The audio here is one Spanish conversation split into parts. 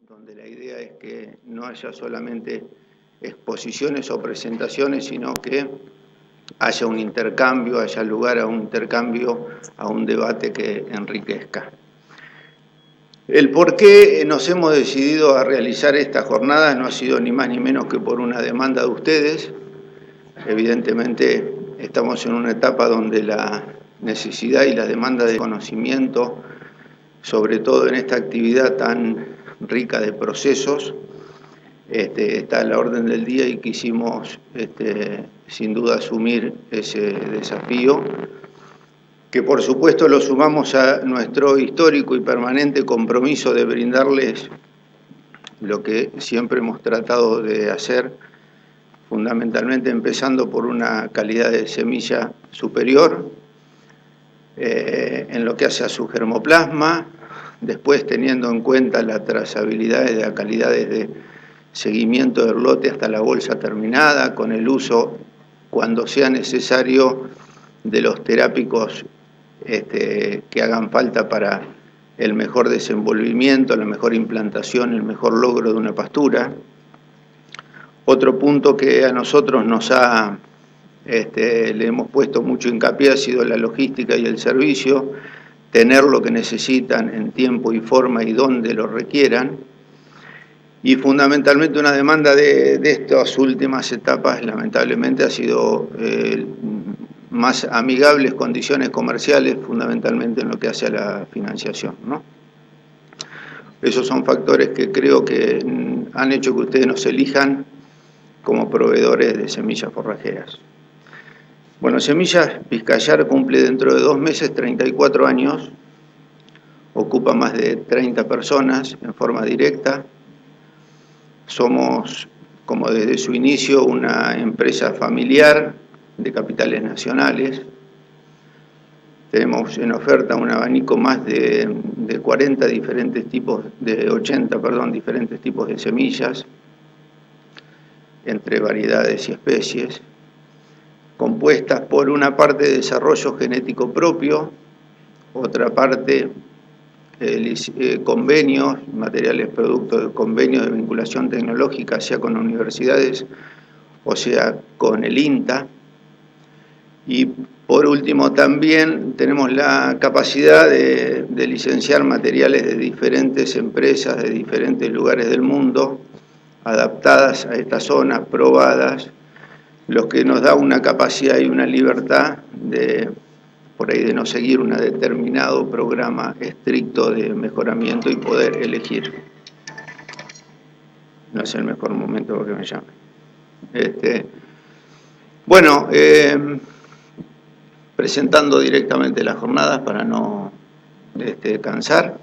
donde la idea es que no haya solamente exposiciones o presentaciones, sino que haya un intercambio, haya lugar a un intercambio, a un debate que enriquezca. El por qué nos hemos decidido a realizar estas jornadas no ha sido ni más ni menos que por una demanda de ustedes. Evidentemente estamos en una etapa donde la necesidad y la demanda de conocimiento, sobre todo en esta actividad tan rica de procesos, está a la orden del día y quisimos sin duda asumir ese desafío, que por supuesto lo sumamos a nuestro histórico y permanente compromiso de brindarles lo que siempre hemos tratado de hacer, fundamentalmente empezando por una calidad de semilla superior, en lo que hace a su germoplasma, después teniendo en cuenta la trazabilidad de la calidad de seguimiento del lote hasta la bolsa terminada, con el uso, cuando sea necesario, de los terápicos que hagan falta para el mejor desenvolvimiento, la mejor implantación, el mejor logro de una pastura. Otro punto que a nosotros nos ha, le hemos puesto mucho hincapié ha sido la logística y el servicio, tener lo que necesitan en tiempo y forma y donde lo requieran. Y fundamentalmente una demanda de estas últimas etapas, lamentablemente, ha sido más amigables condiciones comerciales, fundamentalmente en lo que hace a la financiación, ¿no? Esos son factores que creo que han hecho que ustedes nos elijan como proveedores de semillas forrajeras. Bueno, Semillas Vizcayar cumple dentro de 2 meses 34 años, ocupa más de 30 personas en forma directa. Somos, como desde su inicio, una empresa familiar de capitales nacionales. Tenemos en oferta un abanico más de 40 diferentes tipos, de 80, perdón, diferentes tipos de semillas, entre variedades y especies, compuestas por una parte de desarrollo genético propio, otra parte convenios, materiales producto de convenios de vinculación tecnológica, sea con universidades o sea con el INTA. Y por último también tenemos la capacidad de licenciar materiales de diferentes empresas, de diferentes lugares del mundo, adaptadas a esta zona, probadas, lo que nos da una capacidad y una libertad de, por ahí, de no seguir un determinado programa estricto de mejoramiento y poder elegir. No es el mejor momento para que me llamen. Bueno, presentando directamente las jornadas para no cansar.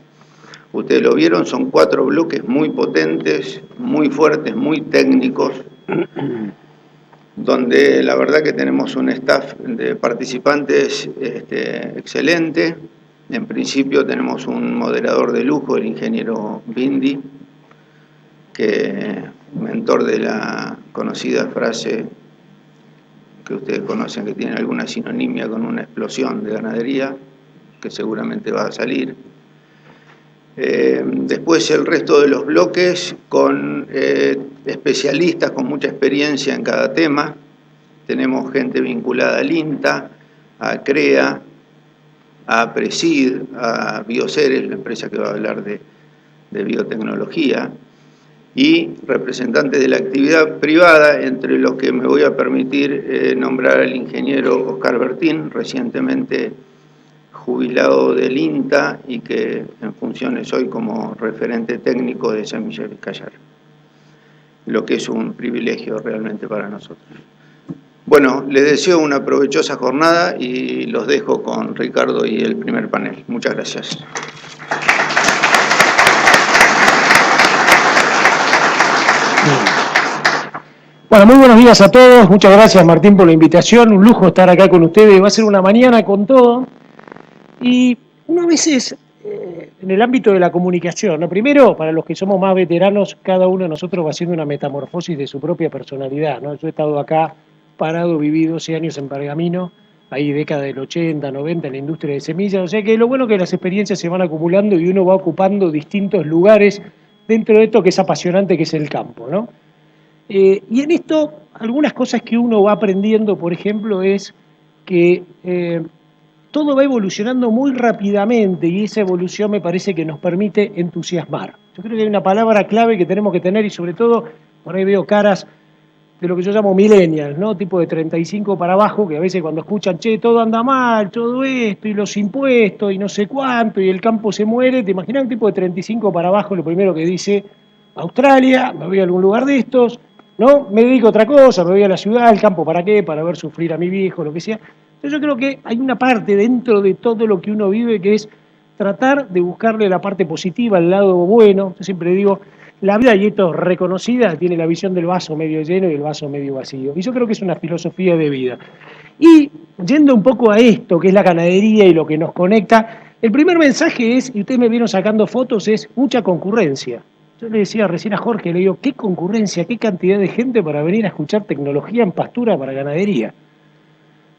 Ustedes lo vieron, son 4 bloques muy potentes, muy fuertes, muy técnicos, donde la verdad que tenemos un staff de participantes excelente. En principio tenemos un moderador de lujo, el ingeniero Bindi, que mentor de la conocida frase que ustedes conocen, que tiene alguna sinonimia con una explosión de ganadería, que seguramente va a salir. Después el resto de los bloques con especialistas con mucha experiencia en cada tema. Tenemos gente vinculada al INTA, a CREA, a Presid, a Bioceres, la empresa que va a hablar de biotecnología, y representantes de la actividad privada, entre los que me voy a permitir nombrar al ingeniero Oscar Bertín, recientemente jubilado del INTA y que en funciones hoy como referente técnico de Semillas Vizcayar, lo que es un privilegio realmente para nosotros. Bueno, les deseo una provechosa jornada y los dejo con Ricardo y el primer panel. Muchas gracias. Bueno, muy buenos días a todos. Muchas gracias, Martín, por la invitación. Un lujo estar acá con ustedes. Va a ser una mañana con todo. Y uno a veces, en el ámbito de la comunicación, ¿no? Primero, para los que somos más veteranos, cada uno de nosotros va haciendo una metamorfosis de su propia personalidad, ¿no? Yo he estado acá parado, viví 12 años en Pergamino, ahí década del 80, 90, en la industria de semillas. O sea que lo bueno es que las experiencias se van acumulando y uno va ocupando distintos lugares dentro de esto que es apasionante, que es el campo, ¿no? Y en esto, algunas cosas que uno va aprendiendo, por ejemplo, es que todo va evolucionando muy rápidamente y esa evolución me parece que nos permite entusiasmar. Yo creo que hay una palabra clave que tenemos que tener y sobre todo, por ahí veo caras de lo que yo llamo millennials, ¿no? Tipo de 35 para abajo, que a veces cuando escuchan, che, todo anda mal, todo esto, y los impuestos, y no sé cuánto, y el campo se muere, te imaginas un tipo de 35 para abajo, lo primero que dice, Australia, me voy a algún lugar de estos, ¿no? Me dedico a otra cosa, me voy a la ciudad, al campo, ¿para qué? Para ver sufrir a mi viejo, lo que sea. Entonces yo creo que hay una parte dentro de todo lo que uno vive que es tratar de buscarle la parte positiva, el lado bueno. Yo siempre digo, la vida, y esto es reconocida, tiene la visión del vaso medio lleno y el vaso medio vacío. Y yo creo que es una filosofía de vida. Y yendo un poco a esto, que es la ganadería y lo que nos conecta, el primer mensaje es, y ustedes me vieron sacando fotos, es mucha concurrencia. Yo le decía recién a Jorge, le digo, qué concurrencia, qué cantidad de gente para venir a escuchar tecnología en pastura para ganadería.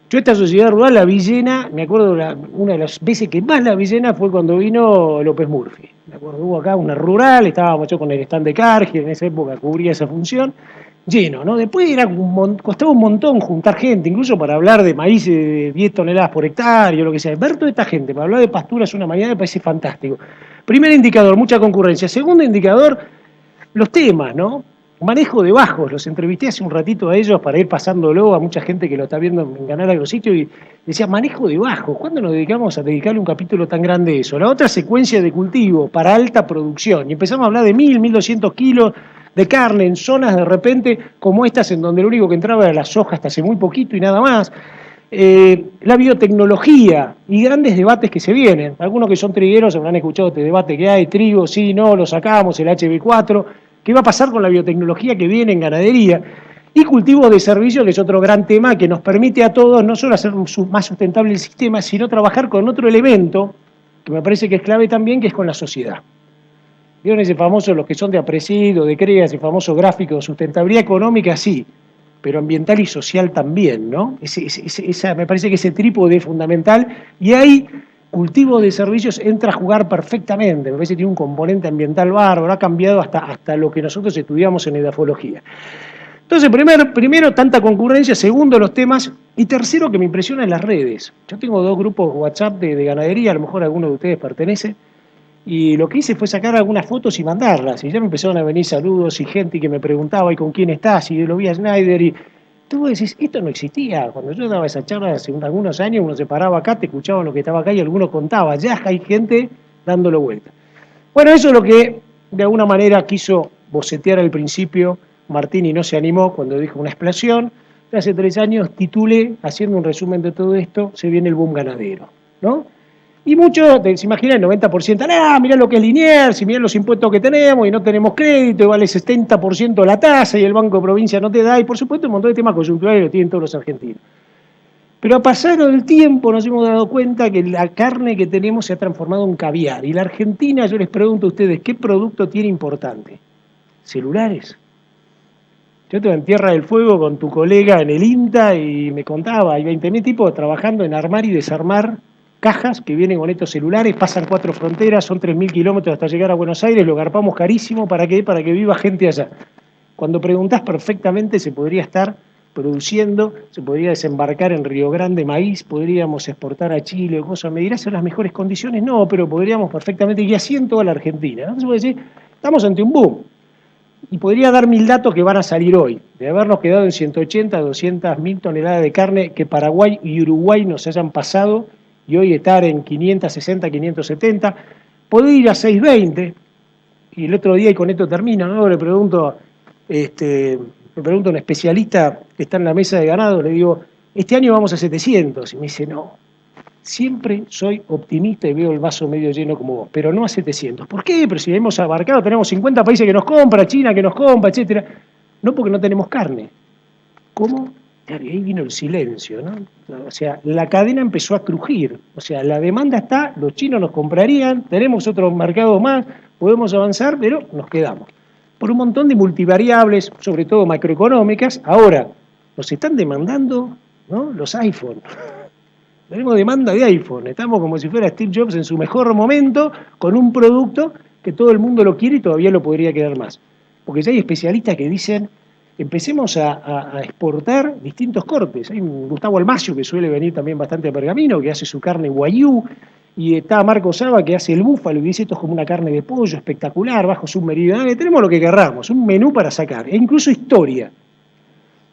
Yo esta sociedad rural la vi llena, me acuerdo una de las veces que más la vi llena fue cuando vino López Murphy. Me acuerdo, hubo acá una rural, estábamos yo con el stand de Cargill, en esa época cubría esa función, lleno, ¿no? Después costaba un montón juntar gente, incluso para hablar de maíz de 10 toneladas por hectárea, lo que sea. Ver toda esta gente para hablar de pasturas una mañana me parece fantástico. Primer indicador, mucha concurrencia. Segundo indicador, los temas, ¿no? Manejo de bajos, los entrevisté hace un ratito a ellos para ir pasándolo a mucha gente que lo está viendo en Canal Agrositio y decía, manejo de bajos, ¿cuándo nos dedicamos a dedicarle un capítulo tan grande a eso? La otra, secuencia de cultivo para alta producción, y empezamos a hablar de 1.200 kilos de carne en zonas de repente como estas en donde lo único que entraba era la soja hasta hace muy poquito y nada más. La biotecnología y grandes debates que se vienen. Algunos que son trigueros habrán escuchado este debate que hay, trigo, sí, no, lo sacamos, el HB4, ¿qué va a pasar con la biotecnología que viene en ganadería? Y cultivos de servicio, que es otro gran tema que nos permite a todos no solo hacer más sustentable el sistema, sino trabajar con otro elemento, que me parece que es clave también, que es con la sociedad. ¿Vieron ese famoso, los que son de Apresido, de CREA, ese famoso gráfico de sustentabilidad económica? Sí, pero ambiental y social también, ¿no? Me parece que ese trípode es fundamental y ahí cultivo de servicios entra a jugar perfectamente, me parece que tiene un componente ambiental bárbaro, ha cambiado hasta lo que nosotros estudiamos en edafología. Entonces, primero, tanta concurrencia, segundo, los temas, y tercero, que me impresiona en las redes. Yo tengo 2 grupos WhatsApp de ganadería, a lo mejor alguno de ustedes pertenece, y lo que hice fue sacar algunas fotos y mandarlas, y ya me empezaron a venir saludos y gente que me preguntaba, ¿y con quién estás? Y lo vi a Schneider, y tú decís, esto no existía. Cuando yo daba esa charla hace algunos años, uno se paraba acá, te escuchaban lo que estaba acá y alguno contaba, ya hay gente dándolo vuelta. Bueno, eso es lo que de alguna manera quiso bocetear al principio Martín y no se animó cuando dijo una explosión. Hace 3 años titulé, haciendo un resumen de todo esto, se viene el boom ganadero, ¿no? Y muchos, se imaginan, el 90%, mirá lo que es Liniers, y mirá los impuestos que tenemos, y no tenemos crédito, y vale 70% la tasa, y el Banco de Provincia no te da, y por supuesto un montón de temas coyunturales lo tienen todos los argentinos. Pero a pasar del tiempo nos hemos dado cuenta que la carne que tenemos se ha transformado en caviar. Y la Argentina, yo les pregunto a ustedes, ¿qué producto tiene importante? ¿Celulares? Yo estuve en Tierra del Fuego con tu colega en el INTA y me contaba, hay 20.000 tipos trabajando en armar y desarmar cajas que vienen con estos celulares, pasan 4 fronteras, son 3.000 kilómetros hasta llegar a Buenos Aires, lo garpamos carísimo, ¿para qué? Para que viva gente allá. Cuando preguntás perfectamente se podría estar produciendo, se podría desembarcar en Río Grande maíz, podríamos exportar a Chile, cosas, ¿me dirás en las mejores condiciones? No, pero podríamos perfectamente, y así en toda la Argentina. Entonces puede decir, estamos ante un boom. Y podría dar 1.000 datos que van a salir hoy, de habernos quedado en 180, 200.000 toneladas de carne que Paraguay y Uruguay nos hayan pasado, y hoy estar en 560, 570, puede ir a 620, y el otro día, y con esto termino, ¿no? Le pregunto a un especialista que está en la mesa de ganado, le digo, este año vamos a 700, y me dice, no, siempre soy optimista y veo el vaso medio lleno como vos, pero no a 700. ¿Por qué? Pero si hemos abarcado, tenemos 50 países que nos compra, China que nos compra, etcétera. No porque no tenemos carne. ¿Cómo? Claro, y ahí vino el silencio, ¿no? O sea, la cadena empezó a crujir. O sea, la demanda está, los chinos nos comprarían, tenemos otros mercados más, podemos avanzar, pero nos quedamos. Por un montón de multivariables, sobre todo macroeconómicas. Ahora, nos están demandando, ¿no?, los iPhone. Tenemos demanda de iPhone. Estamos como si fuera Steve Jobs en su mejor momento, con un producto que todo el mundo lo quiere y todavía lo podría querer más. Porque ya hay especialistas que dicen, empecemos a exportar distintos cortes. Hay un Gustavo Almacio que suele venir también bastante a Pergamino, que hace su carne guayú, y está Marco Saba que hace el búfalo y dice esto es como una carne de pollo espectacular, bajo submeridional. Tenemos lo que querramos, un menú para sacar, e incluso historia.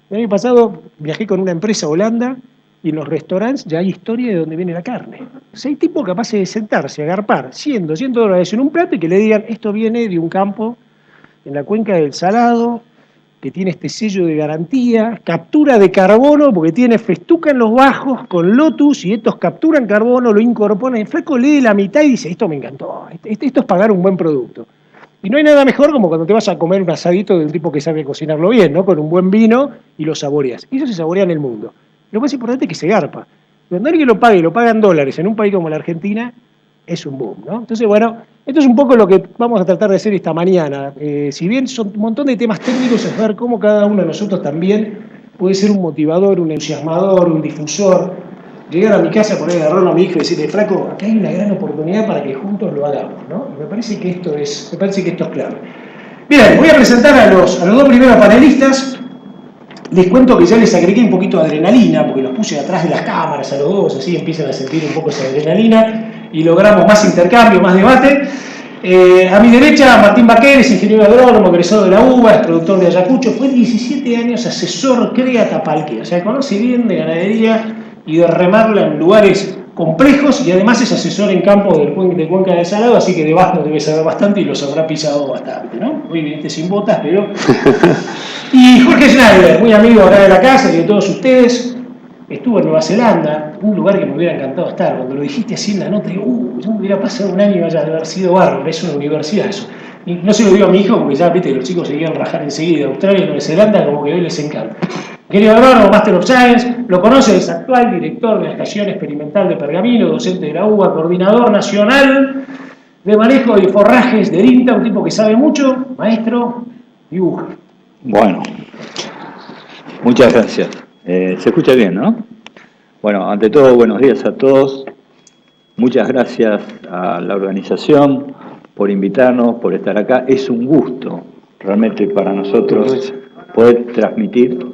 El año pasado viajé con una empresa a Holanda y en los restaurantes ya hay historia de dónde viene la carne. O sea, hay tipos capaces de sentarse, agarpar $100 en un plato y que le digan esto viene de un campo en la cuenca del Salado, que tiene este sello de garantía, captura de carbono, porque tiene festuca en los bajos con Lotus, y estos capturan carbono, lo incorporan, el flaco lee la mitad y dice, esto me encantó, esto es pagar un buen producto. Y no hay nada mejor como cuando te vas a comer un asadito de un tipo que sabe cocinarlo bien, ¿no? Con un buen vino y lo saboreas. Y eso se saborea en el mundo. Lo más importante es que se garpa. Cuando alguien lo paga y lo pagan dólares en un país como la Argentina, es un boom, ¿no? Entonces, bueno, esto es un poco lo que vamos a tratar de hacer esta mañana. Si bien son un montón de temas técnicos, es ver cómo cada uno de nosotros también puede ser un motivador, un entusiasmador, un difusor. Llegar a mi casa, poner agarrarlo a mi hijo y decirle, flaco, acá hay una gran oportunidad para que juntos lo hagamos, ¿no? Y me parece que esto es clave. Bien, voy a presentar a los dos primeros panelistas. Les cuento que ya les agregué un poquito de adrenalina, porque los puse atrás de las cámaras a los dos, así empiezan a sentir un poco esa adrenalina y logramos más intercambio, más debate. A mi derecha, Martín Baquer, es ingeniero agrónomo, egresado de la UBA, es productor de Ayacucho, fue 17 años asesor CREA Tapalqué, o sea, conoce bien de ganadería y de remarla en lugares complejos, y además es asesor en campo de Cuenca del Salado, así que de Basto debe saber bastante y los habrá pisado bastante, ¿no? Hoy viniste sin botas, pero... Y Jorge Schneider, muy amigo acá de la casa y de todos ustedes, estuvo en Nueva Zelanda, un lugar que me hubiera encantado estar. Cuando lo dijiste así en la nota, digo, yo me hubiera pasado un año y vaya a haber sido bárbaro, es una universidad eso. Y no se lo digo a mi hijo porque ya viste que los chicos se quieren rajar enseguida. Australia y Nueva Zelanda como que hoy les encanta. Querido agrónomo, Master of Science, lo conoce, es actual director de la Estación Experimental de Pergamino, docente de la UBA, coordinador nacional de manejo de forrajes de INTA, un tipo que sabe mucho, maestro, dibuja. Bueno, muchas gracias. Se escucha bien, ¿no? Bueno, ante todo, buenos días a todos. Muchas gracias a la organización por invitarnos, por estar acá. Es un gusto realmente para nosotros poder transmitir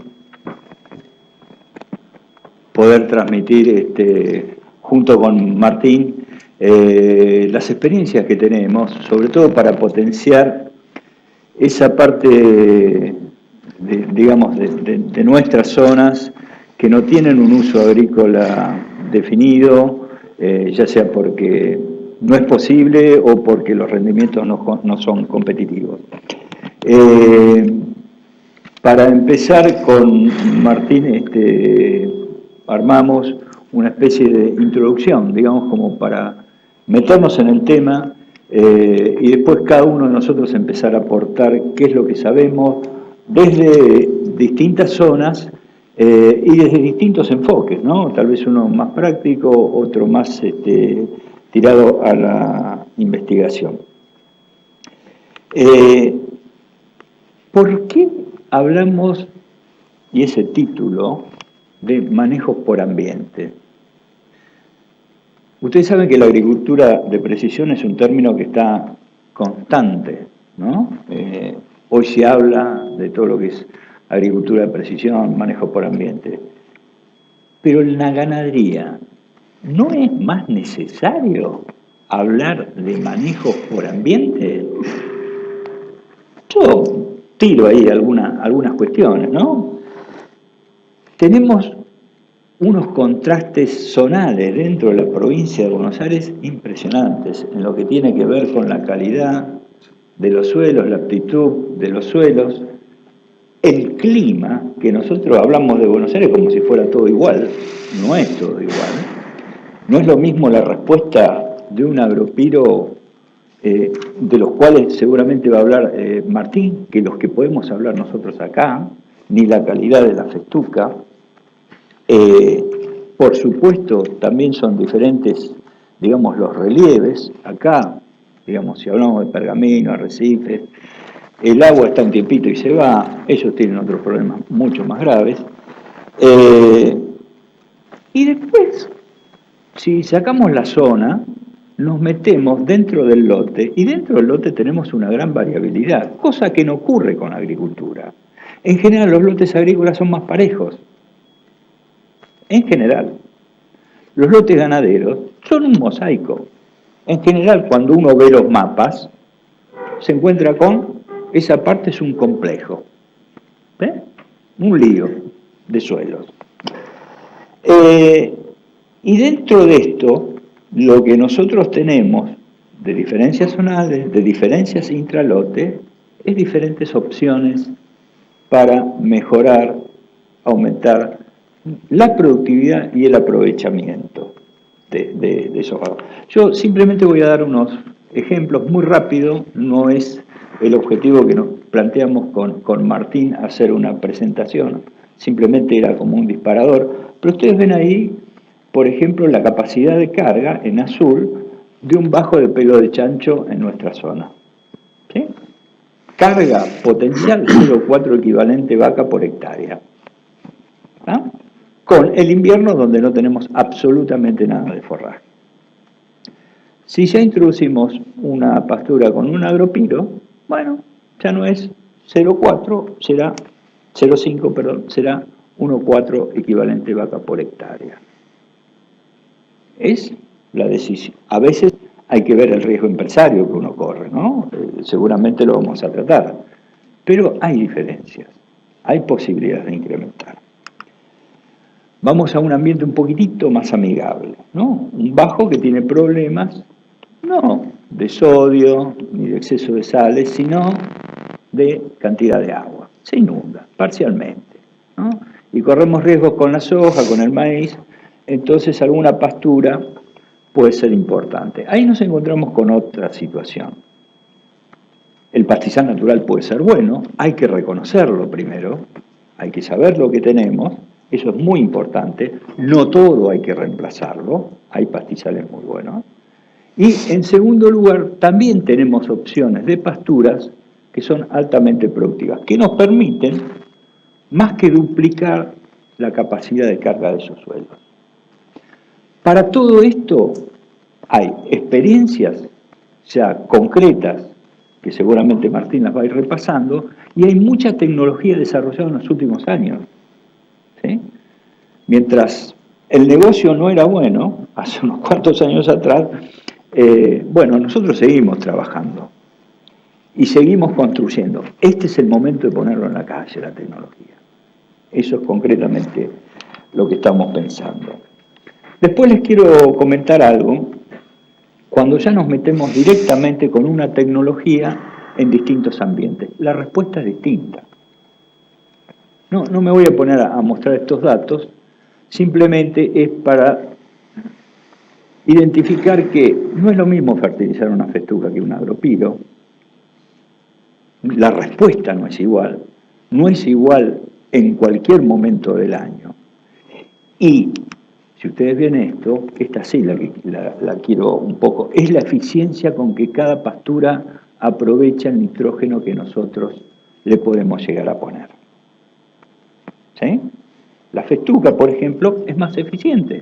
junto con Martín las experiencias que tenemos, sobre todo para potenciar esa parte de nuestras zonas que no tienen un uso agrícola definido, ya sea porque no es posible o porque los rendimientos no son competitivos. Para empezar con Martín, armamos una especie de introducción, digamos, como para meternos en el tema y después cada uno de nosotros empezar a aportar qué es lo que sabemos desde distintas zonas y desde distintos enfoques, ¿no? Tal vez uno más práctico, otro más tirado a la investigación. ¿Por qué hablamos, y ese título, de manejos por ambiente? Ustedes saben que la agricultura de precisión es un término que está constante, ¿no? Hoy se habla de todo lo que es agricultura de precisión, manejo por ambiente. Pero en la ganadería, ¿no es más necesario hablar de manejo por ambiente? Yo tiro ahí algunas cuestiones, ¿no? Tenemos unos contrastes zonales dentro de la provincia de Buenos Aires impresionantes en lo que tiene que ver con la calidad de los suelos, la aptitud de los suelos, el clima, que nosotros hablamos de Buenos Aires como si fuera todo igual, no es todo igual. No es lo mismo la respuesta de un agropiro, de los cuales seguramente va a hablar Martín, que los que podemos hablar nosotros acá, ni la calidad de la festuca. Por supuesto, también son diferentes, digamos, los relieves. Acá, digamos, si hablamos de Pergamino, Arrecifes, el agua está un tiempito y se va, ellos tienen otros problemas mucho más graves. Y después, si sacamos la zona, nos metemos dentro del lote y dentro del lote tenemos una gran variabilidad, cosa que no ocurre con la agricultura. En general los lotes agrícolas son más parejos. En general. Los lotes ganaderos son un mosaico. En general, cuando uno ve los mapas, se encuentra con, esa parte es un complejo. ¿Ve? Un lío de suelos. Y dentro de esto, lo que nosotros tenemos de diferencias zonales, de diferencias intralote, es diferentes opciones para mejorar, aumentar la productividad y el aprovechamiento de esos valores. Yo simplemente voy a dar unos ejemplos muy rápido, no es el objetivo que nos planteamos con Martín hacer una presentación, simplemente era como un disparador, pero ustedes ven ahí, por ejemplo, la capacidad de carga en azul de un bajo de pelo de chancho en nuestra zona. ¿Sí? Carga potencial 0,4 equivalente vaca por hectárea. ¿Ah? Con el invierno donde no tenemos absolutamente nada de forraje. Si ya introducimos una pastura con un agropiro, bueno, ya no es 0,4, será 0,5, perdón, será 1,4 equivalente vaca por hectárea. Es la decisión. A veces hay que ver el riesgo empresario que uno corre, ¿no? Seguramente lo vamos a tratar. Pero hay diferencias, hay posibilidades de incrementar. Vamos a un ambiente un poquitito más amigable, ¿no? Un bajo que tiene problemas, no de sodio ni de exceso de sales, sino de cantidad de agua. Se inunda, parcialmente, ¿no? Y corremos riesgos con la soja, con el maíz, entonces alguna pastura puede ser importante. Ahí nos encontramos con otra situación. El pastizal natural puede ser bueno, hay que reconocerlo primero, hay que saber lo que tenemos, eso es muy importante, no todo hay que reemplazarlo, hay pastizales muy buenos. Y en segundo lugar, también tenemos opciones de pasturas que son altamente productivas, que nos permiten más que duplicar la capacidad de carga de esos suelos. Para todo esto hay experiencias ya concretas, que seguramente Martín las va a ir repasando, y hay mucha tecnología desarrollada en los últimos años. ¿Sí? Mientras el negocio no era bueno, hace unos cuantos años atrás, bueno, nosotros seguimos trabajando y seguimos construyendo. Este es el momento de ponerlo en la calle, la tecnología. Eso es concretamente lo que estamos pensando. Después les quiero comentar algo, cuando ya nos metemos directamente con una tecnología en distintos ambientes. La respuesta es distinta. No me voy a poner a mostrar estos datos, simplemente es para identificar que no es lo mismo fertilizar una festuca que un agropiro. La respuesta no es igual en cualquier momento del año. Y si ustedes ven esto, esta sí la quiero un poco, es la eficiencia con que cada pastura aprovecha el nitrógeno que nosotros le podemos llegar a poner. ¿Sí? La festuca, por ejemplo, es más eficiente.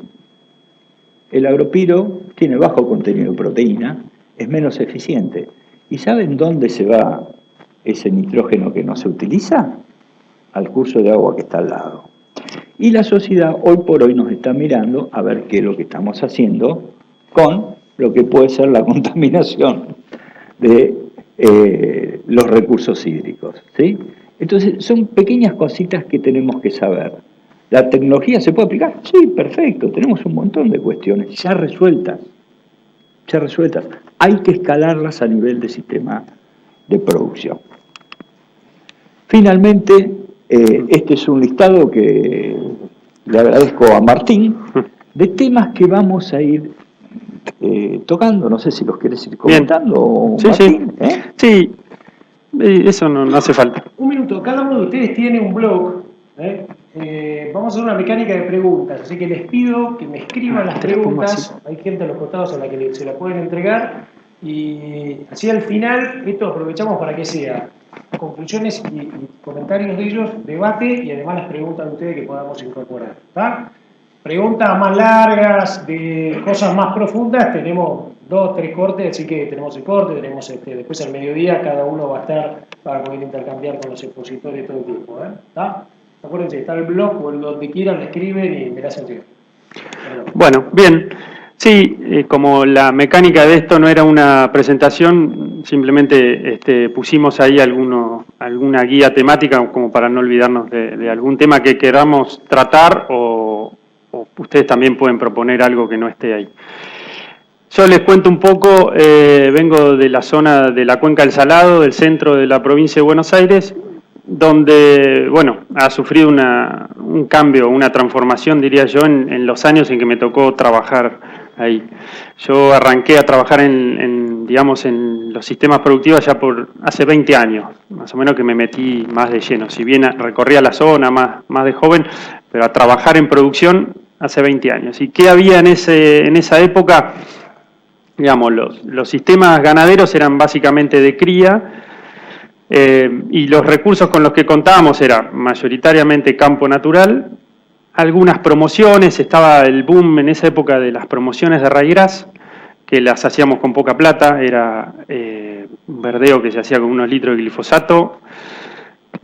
El agropiro tiene bajo contenido de proteína, es menos eficiente. ¿Y saben dónde se va ese nitrógeno que no se utiliza? Al curso de agua que está al lado. Y la sociedad hoy por hoy nos está mirando a ver qué es lo que estamos haciendo con lo que puede ser la contaminación de los recursos hídricos. ¿Sí? Entonces, son pequeñas cositas que tenemos que saber. ¿La tecnología se puede aplicar? Sí, perfecto, tenemos un montón de cuestiones ya resueltas. Hay que escalarlas a nivel de sistema de producción. Finalmente, este es un listado que le agradezco a Martín, de temas que vamos a ir tocando. No sé si los querés ir comentando, sí, Martín. Sí, eso no hace falta. Un minuto, cada uno de ustedes tiene un blog. Vamos a hacer una mecánica de preguntas, así que les pido que me escriban las preguntas. Hay gente a los costados a la que se la pueden entregar. Y así al final, esto aprovechamos para que sea conclusiones y comentarios de ellos, debate y además las preguntas de ustedes que podamos incorporar. ¿Está? Preguntas más largas, de cosas más profundas, tenemos 2, 3 cortes, así que tenemos el corte, tenemos después al mediodía, cada uno va a estar para poder intercambiar con los expositores todo el tiempo. ¿Está? Acuérdense, está el blog o donde quieran, le escriben y me la hacen llegar. Bueno, bien. Sí, como la mecánica de esto no era una presentación, simplemente pusimos ahí alguna guía temática como para no olvidarnos de algún tema que queramos tratar o ustedes también pueden proponer algo que no esté ahí. Yo les cuento un poco, vengo de la zona de la Cuenca del Salado, del centro de la provincia de Buenos Aires, donde, bueno, ha sufrido un cambio, una transformación, diría yo, en los años en que me tocó trabajar ahí. Yo arranqué a trabajar digamos, en los sistemas productivos ya por hace 20 años, más o menos que me metí más de lleno. Si bien recorría la zona más de joven, pero a trabajar en producción hace 20 años. ¿Y qué había en esa época? Digamos, los sistemas ganaderos eran básicamente de cría, y los recursos con los que contábamos era mayoritariamente campo natural, algunas promociones, estaba el boom en esa época de las promociones de ryegrass, que las hacíamos con poca plata, era un verdeo que se hacía con unos litros de glifosato,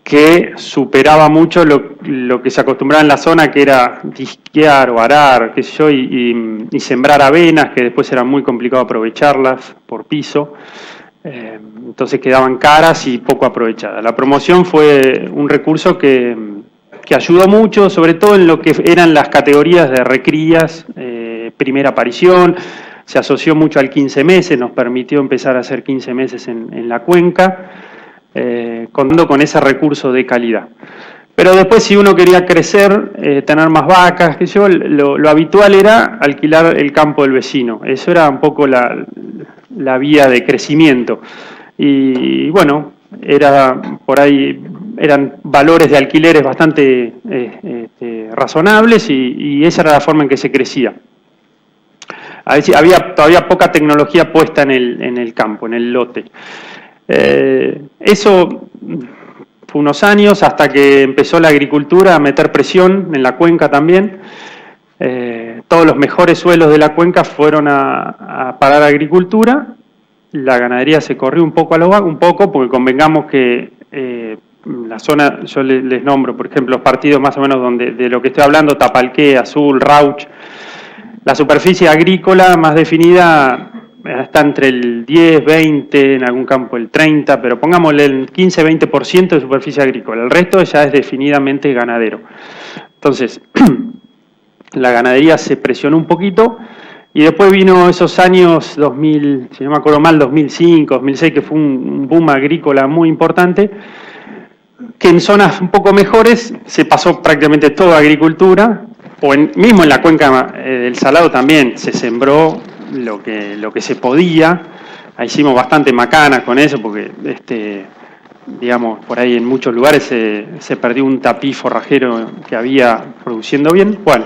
que superaba mucho lo que se acostumbraba en la zona, que era disquear o arar, qué sé yo, y sembrar avenas, que después era muy complicado aprovecharlas por piso. Entonces quedaban caras y poco aprovechadas. La promoción fue un recurso que ayudó mucho, sobre todo en lo que eran las categorías de recrías, primera aparición, se asoció mucho al 15 meses, nos permitió empezar a hacer 15 meses en la cuenca, contando con ese recurso de calidad. Pero después, si uno quería crecer, tener más vacas, qué sé yo, lo habitual era alquilar el campo del vecino. Eso era un poco la vía de crecimiento. Y bueno, por ahí eran valores de alquileres bastante razonables y esa era la forma en que se crecía. A veces había todavía poca tecnología puesta en el campo, en el lote. Eso fue unos años hasta que empezó la agricultura a meter presión en la cuenca también. Todos los mejores suelos de la cuenca fueron a parar a agricultura. La ganadería se corrió un poco porque convengamos que la zona, yo les nombro, por ejemplo, los partidos más o menos de lo que estoy hablando, Tapalqué, Azul, Rauch. La superficie agrícola más definida está entre el 10, 20, en algún campo el 30, pero pongámosle el 15-20% de superficie agrícola. El resto ya es definidamente ganadero. Entonces, la ganadería se presionó un poquito y después vino esos años 2000, si no me acuerdo mal, 2005, 2006, que fue un boom agrícola muy importante, que en zonas un poco mejores se pasó prácticamente toda agricultura, mismo en la cuenca del Salado también se sembró lo que se podía. Ahí hicimos bastante macanas con eso porque digamos, por ahí en muchos lugares se perdió un tapiz forrajero que había produciendo bien. Bueno,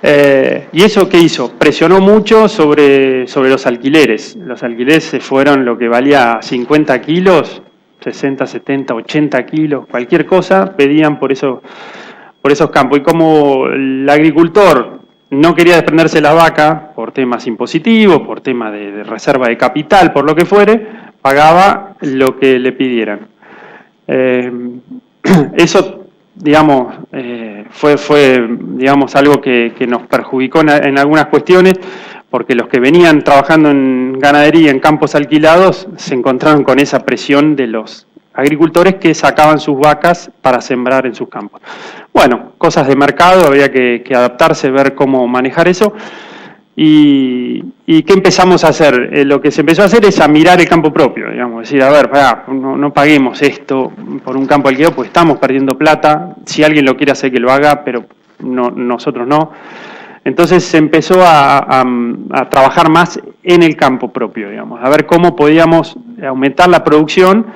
¿y eso qué hizo? Presionó mucho sobre los alquileres. Los alquileres se fueron lo que valía 50 kilos, 60, 70, 80 kilos, cualquier cosa, pedían por esos campos. Y como el agricultor no quería desprenderse de la vaca por temas impositivos, por temas de reserva de capital, por lo que fuere, pagaba lo que le pidieran. Eso, digamos, fue digamos, algo que nos perjudicó en algunas cuestiones, porque los que venían trabajando en ganadería, en campos alquilados, se encontraron con esa presión de los agricultores que sacaban sus vacas para sembrar en sus campos. Bueno, cosas de mercado, había que adaptarse, ver cómo manejar eso. ¿Y qué empezamos a hacer? Lo que se empezó a hacer es a mirar el campo propio, digamos, decir, a ver, no paguemos esto por un campo alquilado, pues estamos perdiendo plata, si alguien lo quiere hacer que lo haga, pero nosotros no. Entonces se empezó a trabajar más en el campo propio, digamos, a ver cómo podíamos aumentar la producción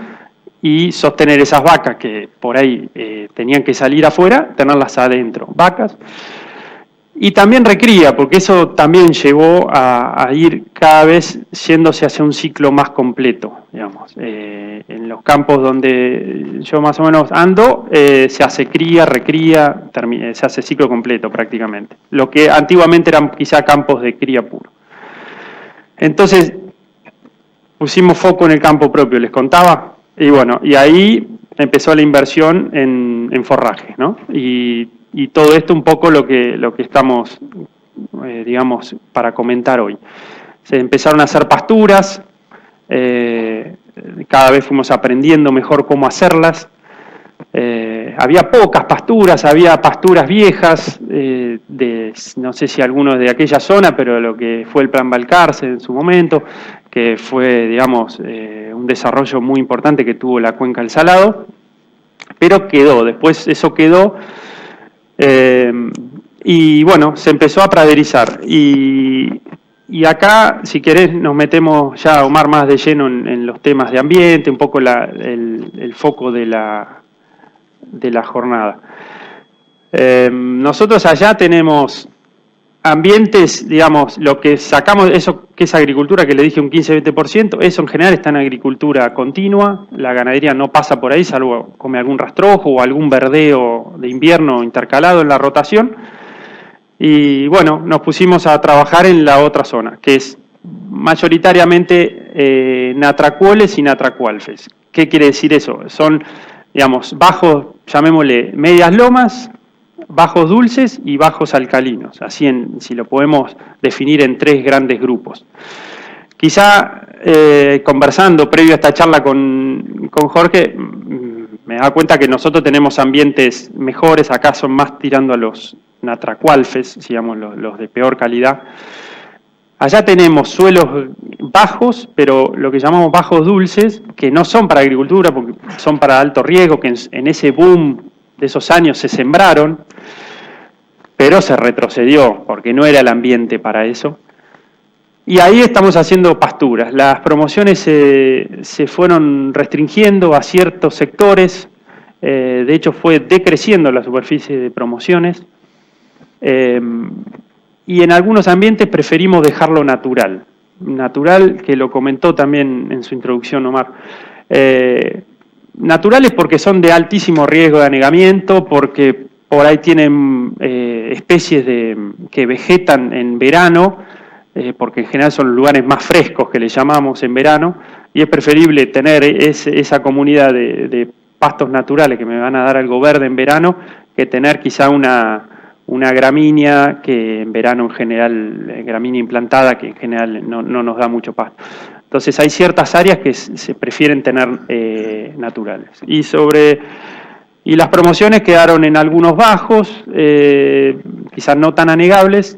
y sostener esas vacas que por ahí tenían que salir afuera, tenerlas adentro, vacas. Y también recría, porque eso también llevó a ir cada vez yéndose hacia un ciclo más completo, digamos. En los campos donde yo más o menos ando, se hace cría, recría, se hace ciclo completo prácticamente. Lo que antiguamente eran quizá campos de cría puro. Entonces, pusimos foco en el campo propio, les contaba, y bueno, y ahí empezó la inversión en forraje, ¿no? Y todo esto un poco lo que estamos, digamos, para comentar hoy. Se empezaron a hacer pasturas, cada vez fuimos aprendiendo mejor cómo hacerlas. Había pocas pasturas, había pasturas viejas, no sé si algunos de aquella zona, pero lo que fue el Plan Balcarce en su momento, que fue, digamos, un desarrollo muy importante que tuvo la cuenca del Salado, pero quedó, después eso quedó, y bueno, se empezó a praderizar. Y acá, si querés, nos metemos ya, Omar, más de lleno en los temas de ambiente, un poco el foco de la jornada. Nosotros allá tenemos ambientes, digamos, lo que sacamos, eso que es agricultura, que le dije un 15-20%, eso en general está en agricultura continua, la ganadería no pasa por ahí, salvo come algún rastrojo o algún verdeo de invierno intercalado en la rotación. Y bueno, nos pusimos a trabajar en la otra zona, que es mayoritariamente natracuoles y natracualfes. ¿Qué quiere decir eso? Son, digamos, bajos, llamémosle medias lomas, bajos dulces y bajos alcalinos, así si lo podemos definir en tres grandes grupos. Quizá conversando previo a esta charla con Jorge, me da cuenta que nosotros tenemos ambientes mejores, acá son más tirando a los natracualfes, digamos, los de peor calidad. Allá tenemos suelos bajos, pero lo que llamamos bajos dulces, que no son para agricultura, porque son para alto riesgo, que en ese boom de esos años se sembraron, pero se retrocedió, porque no era el ambiente para eso. Y ahí estamos haciendo pasturas. Las promociones se fueron restringiendo a ciertos sectores, de hecho fue decreciendo la superficie de promociones, y en algunos ambientes preferimos dejarlo natural. Natural, que lo comentó también en su introducción Omar. Naturales porque son de altísimo riesgo de anegamiento, porque por ahí tienen especies que vegetan en verano, porque en general son lugares más frescos que le llamamos en verano, y es preferible tener esa comunidad de pastos naturales que me van a dar algo verde en verano, que tener quizá una gramínea que en verano en general, gramínea implantada, que en general no nos da mucho pasto. Entonces hay ciertas áreas que se prefieren tener naturales. Y las promociones quedaron en algunos bajos, quizás no tan anegables,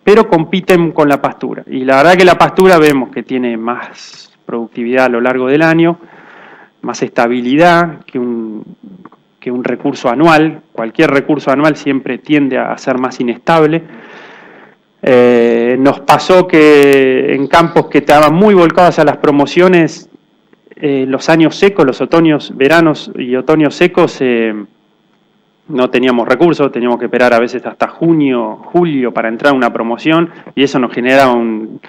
pero compiten con la pastura. Y la verdad que la pastura vemos que tiene más productividad a lo largo del año, más estabilidad que un recurso anual. Cualquier recurso anual siempre tiende a ser más inestable. Nos pasó que en campos que estaban muy volcados a las promociones, los años secos, los otoños, veranos y otoños secos, no teníamos recursos, teníamos que esperar a veces hasta junio, julio para entrar a una promoción, y eso nos generaba un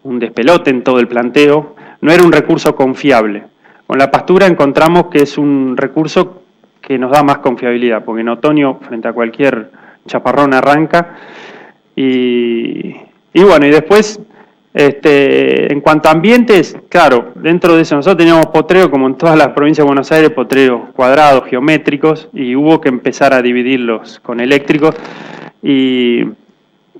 despelote en todo el planteo. No era un recurso confiable. Con la pastura encontramos que es un recurso que nos da más confiabilidad, porque en otoño, frente a cualquier chaparrón, arranca. Y bueno, y después, en cuanto a ambientes, claro, dentro de eso nosotros teníamos potrero, como en todas las provincias de Buenos Aires, potreros cuadrados, geométricos, y hubo que empezar a dividirlos con eléctricos, y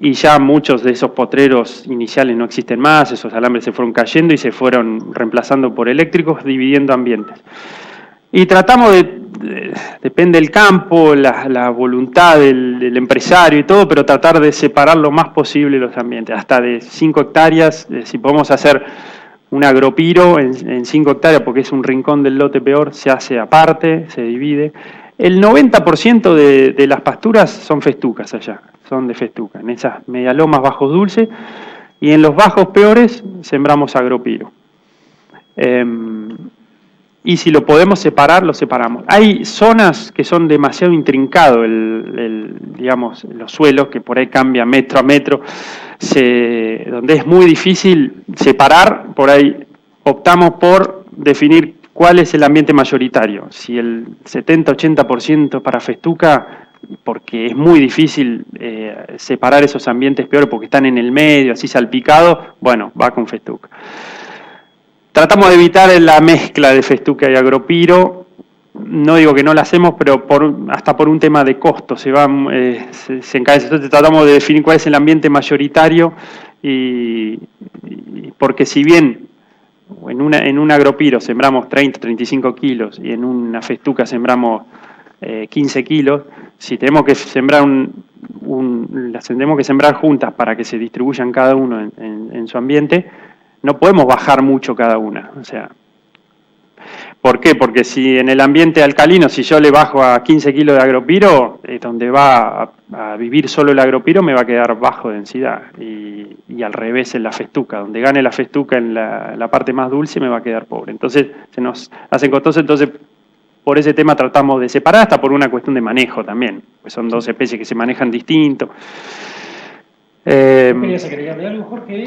ya muchos de esos potreros iniciales no existen más, esos alambres se fueron cayendo y se fueron reemplazando por eléctricos, dividiendo ambientes. Y tratamos depende del campo, la voluntad del empresario y todo, pero tratar de separar lo más posible los ambientes, hasta de 5 hectáreas, si podemos hacer un agropiro en 5 hectáreas, porque es un rincón del lote peor, se hace aparte, se divide. El 90% de las pasturas son festucas allá, son de festuca, en esas medialomas bajos dulces, y en los bajos peores sembramos agropiro. Y si lo podemos separar, lo separamos. Hay zonas que son demasiado intrincados, digamos, los suelos, que por ahí cambian metro a metro, donde es muy difícil separar. Por ahí optamos por definir cuál es el ambiente mayoritario. Si el 70-80% para festuca, porque es muy difícil separar esos ambientes peores porque están en el medio, así salpicados, bueno, va con festuca. Tratamos de evitar la mezcla de festuca y agropiro. No digo que no la hacemos, pero hasta por un tema de costo se encarece. Entonces tratamos de definir cuál es el ambiente mayoritario y porque si bien en un agropiro sembramos 30, 35 kilos y en una festuca sembramos 15 kilos, si tenemos que sembrar las tendremos que sembrar juntas para que se distribuyan cada uno en su ambiente, no podemos bajar mucho cada una. O sea, ¿por qué? Porque si en el ambiente alcalino, si yo le bajo a 15 kilos de agropiro, donde va a vivir solo el agropiro me va a quedar bajo densidad. Y al revés en la festuca, donde gane la festuca en la parte más dulce me va a quedar pobre. Entonces se nos hace costoso, entonces por ese tema tratamos de separar, hasta por una cuestión de manejo también, pues son dos especies que se manejan distinto. ¿Querías agregarle algo, Jorge?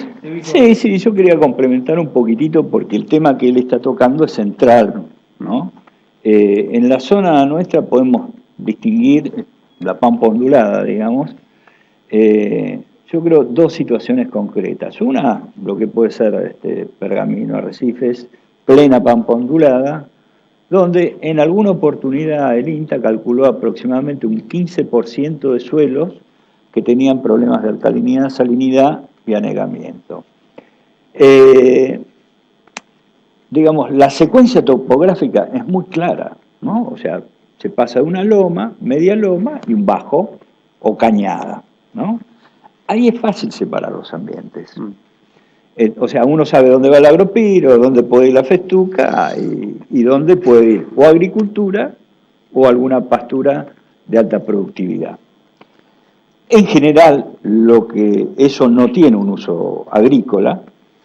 Sí, yo quería complementar un poquitito porque el tema que él está tocando es central, ¿no? En la zona nuestra podemos distinguir la pampa ondulada, digamos. Yo creo dos situaciones concretas. Una, lo que puede ser Pergamino, Arrecifes, plena pampa ondulada, donde en alguna oportunidad el INTA calculó aproximadamente un 15% de suelos que tenían problemas de alcalinidad, salinidad y anegamiento. Digamos, la secuencia topográfica es muy clara, ¿no? O sea, se pasa de una loma, media loma y un bajo o cañada, ¿no? Ahí es fácil separar los ambientes. O sea, uno sabe dónde va el agropiro, dónde puede ir la festuca y dónde puede ir o agricultura o alguna pastura de alta productividad. En general, eso no tiene un uso agrícola,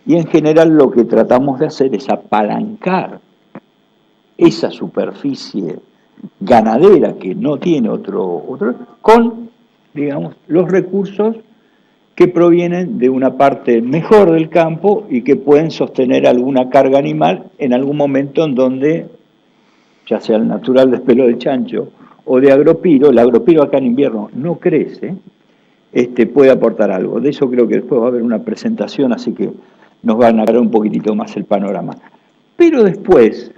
y en general lo que tratamos de hacer es apalancar esa superficie ganadera que no tiene otro con, digamos, los recursos que provienen de una parte mejor del campo y que pueden sostener alguna carga animal en algún momento en donde, ya sea el natural despelo del chancho o de agropiro, el agropiro acá en invierno no crece, puede aportar algo. De eso creo que después va a haber una presentación, así que nos van a aclarar un poquitito más el panorama. Pero después,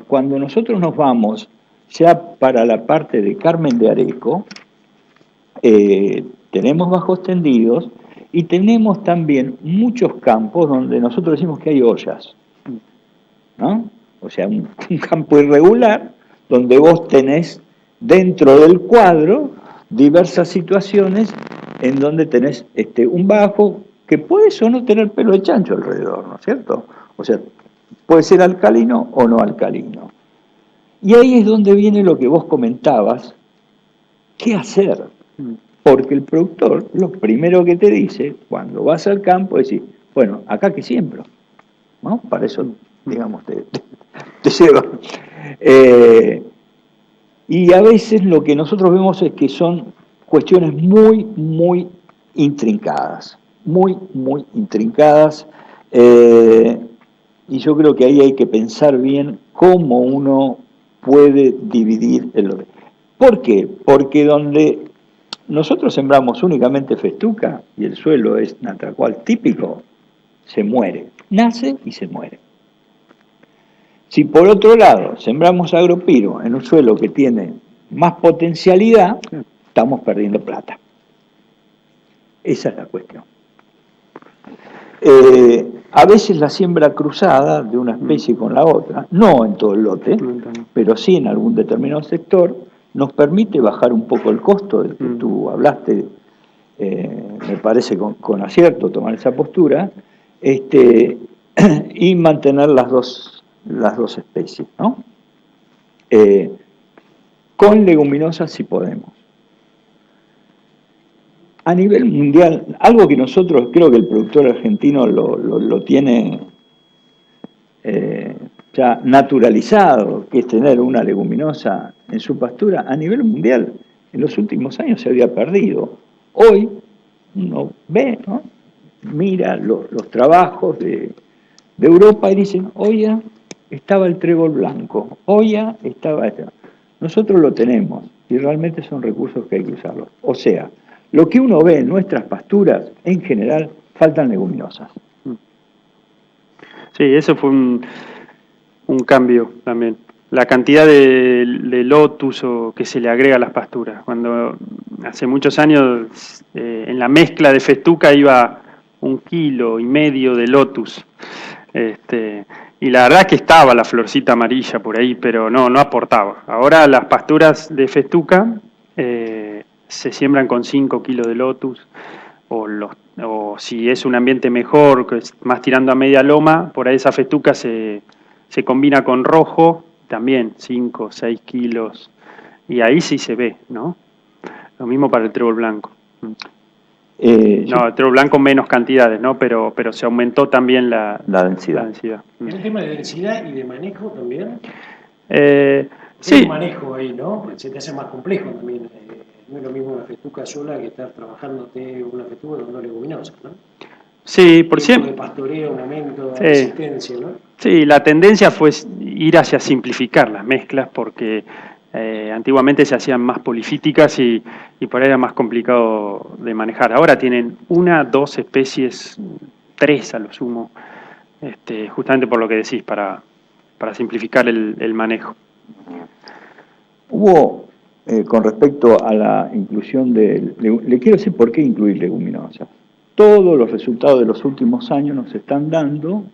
cuando nosotros nos vamos ya para la parte de Carmen de Areco, tenemos bajos tendidos y tenemos también muchos campos donde nosotros decimos que hay ollas, ¿no? O sea, un campo irregular donde vos tenés dentro del cuadro diversas situaciones en donde tenés un bajo que puede o no tener pelo de chancho alrededor, ¿no es cierto? O sea, puede ser alcalino o no alcalino. Y ahí es donde viene lo que vos comentabas, ¿qué hacer? Porque el productor lo primero que te dice, cuando vas al campo, es decir, bueno, acá que siembro, ¿no? Para eso, digamos, te lleva. Y a veces lo que nosotros vemos es que son cuestiones muy, muy intrincadas, muy, muy intrincadas, y yo creo que ahí hay que pensar bien cómo uno puede dividir el... ¿Por qué? Porque donde nosotros sembramos únicamente festuca y el suelo es natracual típico, se muere, nace y se muere. Si por otro lado sembramos agropiro en un suelo que tiene más potencialidad, estamos perdiendo plata. Esa es la cuestión. A veces la siembra cruzada de una especie con la otra, no en todo el lote, pero sí en algún determinado sector, nos permite bajar un poco el costo del que tú hablaste, me parece con acierto tomar esa postura, y mantener las dos especies, ¿no? Con leguminosas sí podemos. A nivel mundial, algo que nosotros, creo que el productor argentino lo tiene ya naturalizado, que es tener una leguminosa en su pastura, a nivel mundial, en los últimos años se había perdido. Hoy uno ve, ¿no? Mira los trabajos de Europa y dicen, oye, estaba el trébol blanco, oye, estaba... Nosotros lo tenemos. y realmente son recursos que hay que usarlos. O sea, lo que uno ve en nuestras pasturas, en general, faltan leguminosas. Sí, eso fue un cambio también. La cantidad de lotus o que se le agrega a las pasturas. Cuando hace muchos años en la mezcla de festuca iba 1,5 kilos de lotus. Y la verdad es que estaba la florcita amarilla por ahí, pero no aportaba. Ahora las pasturas de festuca se siembran con 5 kilos de lotus, o si es un ambiente mejor, que es más tirando a media loma, por ahí esa festuca se combina con rojo, también 5 o 6 kilos, y ahí sí se ve, ¿no? Lo mismo para el trébol blanco. No, el trébol blanco menos cantidades, ¿no? Pero se aumentó también la densidad. ¿Es un tema de densidad y de manejo también? Sí. Hay un manejo ahí, ¿no? Se te hace más complejo también. No es lo mismo una festuca sola que estar trabajándote una festuca con 2 leguminosas, ¿no? Sí, por siempre. siempre. De pastoreo, un aumento de resistencia, ¿no? Sí, la tendencia fue ir hacia simplificar las mezclas porque antiguamente se hacían más polifíticas y por ahí era más complicado de manejar. Ahora tienen 1, 2 especies, 3 a lo sumo, justamente por lo que decís, para simplificar el manejo. Hubo, con respecto a la inclusión le quiero decir por qué incluir leguminosas. Todos los resultados de los últimos años nos están dando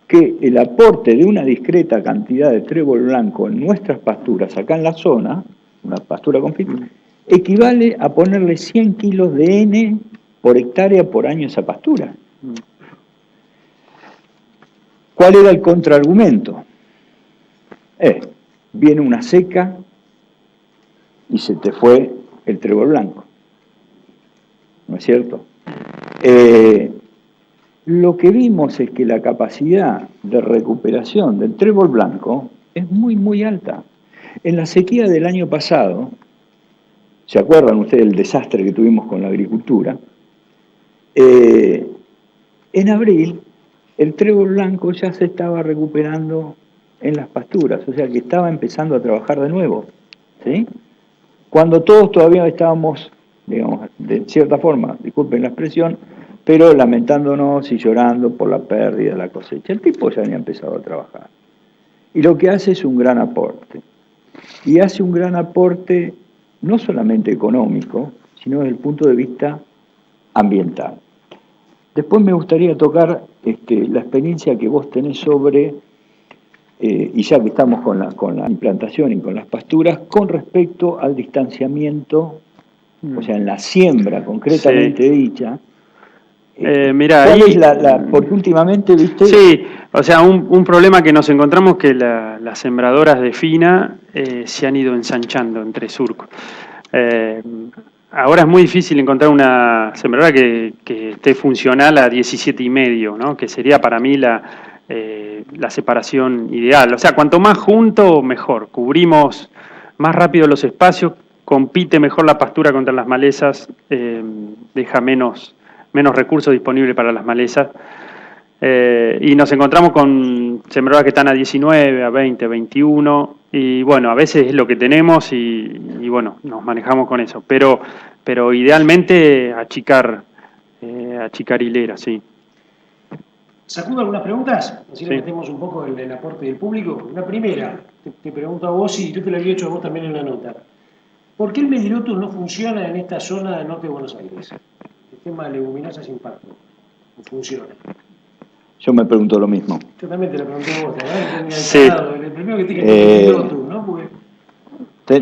que el aporte de una discreta cantidad de trébol blanco en nuestras pasturas, acá en la zona, una pastura con fito, equivale a ponerle 100 kilos de N por hectárea por año a esa pastura. ¿Cuál era el contraargumento? Viene una seca y se te fue el trébol blanco. ¿No es cierto? Lo que vimos es que la capacidad de recuperación del trébol blanco es muy, muy alta. En la sequía del año pasado, ¿se acuerdan ustedes del desastre que tuvimos con la agricultura? En abril, el trébol blanco ya se estaba recuperando en las pasturas, o sea que estaba empezando a trabajar de nuevo, ¿sí? Cuando todos todavía estábamos, digamos, de cierta forma, disculpen la expresión, pero lamentándonos y llorando por la pérdida de la cosecha. El tipo ya había empezado a trabajar. Y lo que hace es un gran aporte. Y hace un gran aporte no solamente económico, sino desde el punto de vista ambiental. Después me gustaría tocar la experiencia que vos tenés sobre, y ya que estamos con la implantación y con las pasturas, con respecto al distanciamiento, o sea, en la siembra concretamente dicha. Mirá, ¿cuál ahí, es porque últimamente, viste? Sí, o sea, un problema que nos encontramos que las sembradoras de fina se han ido ensanchando entre surcos. Ahora es muy difícil encontrar una sembradora que esté funcional a 17,5, ¿no? Que sería para mí la separación ideal. O sea, cuanto más junto, mejor. Cubrimos más rápido los espacios, compite mejor la pastura contra las malezas, deja menos recursos disponibles para las malezas. Y nos encontramos con sembradoras que están a 19, a 20, 21, y bueno, a veces es lo que tenemos y bueno, nos manejamos con eso. Pero idealmente achicar hileras, sí. ¿Sacudo algunas preguntas? Así le metemos un poco el aporte del público. La primera, te pregunto a vos y yo te la había hecho a vos también en la nota. ¿Por qué el Melilotus no funciona en esta zona del norte de Buenos Aires? El tema de leguminosas impacto. ¿No funciona? Yo me pregunto lo mismo. Yo también te lo pregunté a vos, ¿verdad? Sí. El primero que te dije es tú, ¿no? Porque...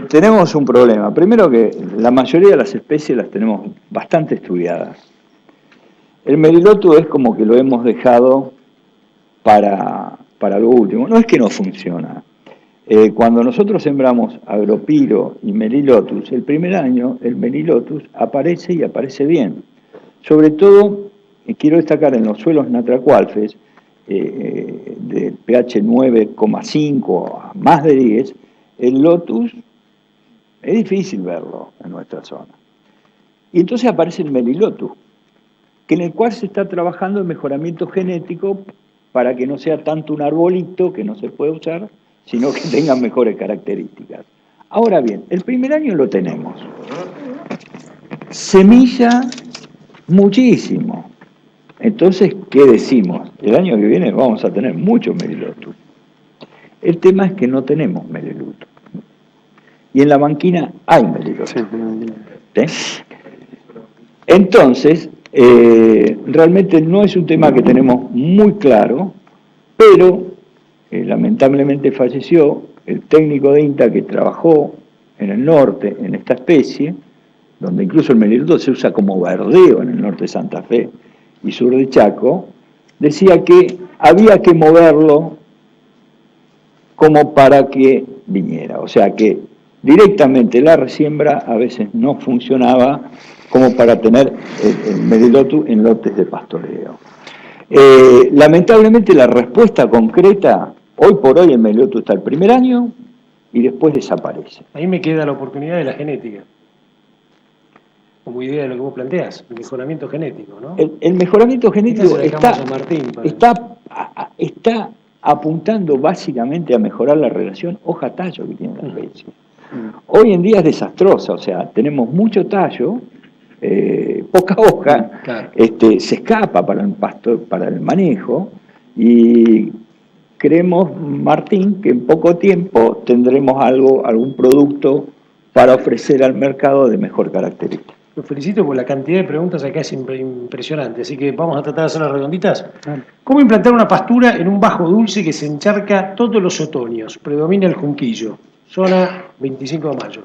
Tenemos un problema. Primero que la mayoría de las especies las tenemos bastante estudiadas. El Melilotus es como que lo hemos dejado para lo último. No es que no funciona. Cuando nosotros sembramos Agropiro y Melilotus, el primer año el Melilotus aparece y aparece bien. Sobre todo, quiero destacar en los suelos natracualfes, de pH 9,5 a más de 10, el lotus es difícil verlo en nuestra zona. Y entonces aparece el Melilotus, en el cual se está trabajando el mejoramiento genético para que no sea tanto un arbolito que no se puede usar, sino que tenga mejores características. Ahora bien, el primer año lo tenemos. Semilla, muchísimo. Entonces, ¿qué decimos? El año que viene vamos a tener mucho Melilotus. El tema es que no tenemos Melilotus. Y en la banquina hay Melilotus. ¿Sí? Entonces, realmente no es un tema que tenemos muy claro, pero lamentablemente falleció el técnico de INTA que trabajó en el norte en esta especie, donde incluso el Melilotus se usa como verdeo en el norte de Santa Fe y sur de Chaco, decía que había que moverlo como para que viniera. O sea que directamente la resiembra a veces no funcionaba como para tener el Melilotus en lotes de pastoreo. Lamentablemente la respuesta concreta, hoy por hoy el Melilotus está el primer año y después desaparece. Ahí me queda la oportunidad de la genética. Como idea de lo que vos planteás, el mejoramiento genético, ¿no? El mejoramiento genético está apuntando básicamente a mejorar la relación hoja-tallo que tiene la especie. Hoy en día es desastrosa, o sea, tenemos mucho tallo, poca hoja, claro. Se escapa para el manejo y creemos, Martín, que en poco tiempo tendremos algún producto para ofrecer al mercado de mejor característica. Los felicito por la cantidad de preguntas acá, es impresionante, así que vamos a tratar de hacerlas redonditas. ¿Cómo implantar una pastura en un bajo dulce que se encharca todos los otoños? Predomina el junquillo, zona 25 de mayo.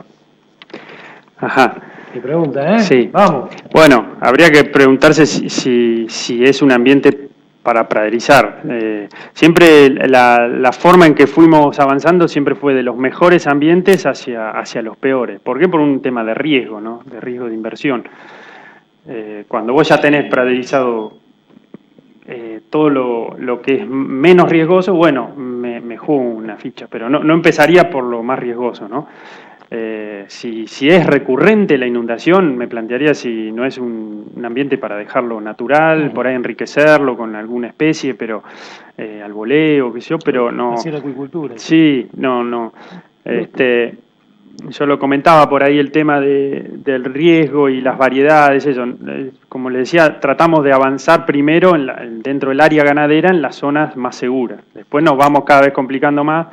Ajá. Qué pregunta, ¿eh? Sí. Vamos. Bueno, habría que preguntarse si es un ambiente para praderizar. Siempre la forma en que fuimos avanzando siempre fue de los mejores ambientes hacia los peores. ¿Por qué? Por un tema de riesgo, ¿no? De riesgo de inversión. Cuando vos ya tenés praderizado todo lo que es menos riesgoso, bueno, me juego una ficha, pero no empezaría por lo más riesgoso, ¿no? Si es recurrente la inundación, me plantearía si no es un ambiente para dejarlo natural, por ahí enriquecerlo con alguna especie, pero al voleo, qué sé yo, pero no. Hacer acuicultura. Sí, no. Yo lo comentaba por ahí el tema del riesgo y las variedades, eso. Como le decía, tratamos de avanzar primero dentro del área ganadera en las zonas más seguras. Después nos vamos cada vez complicando más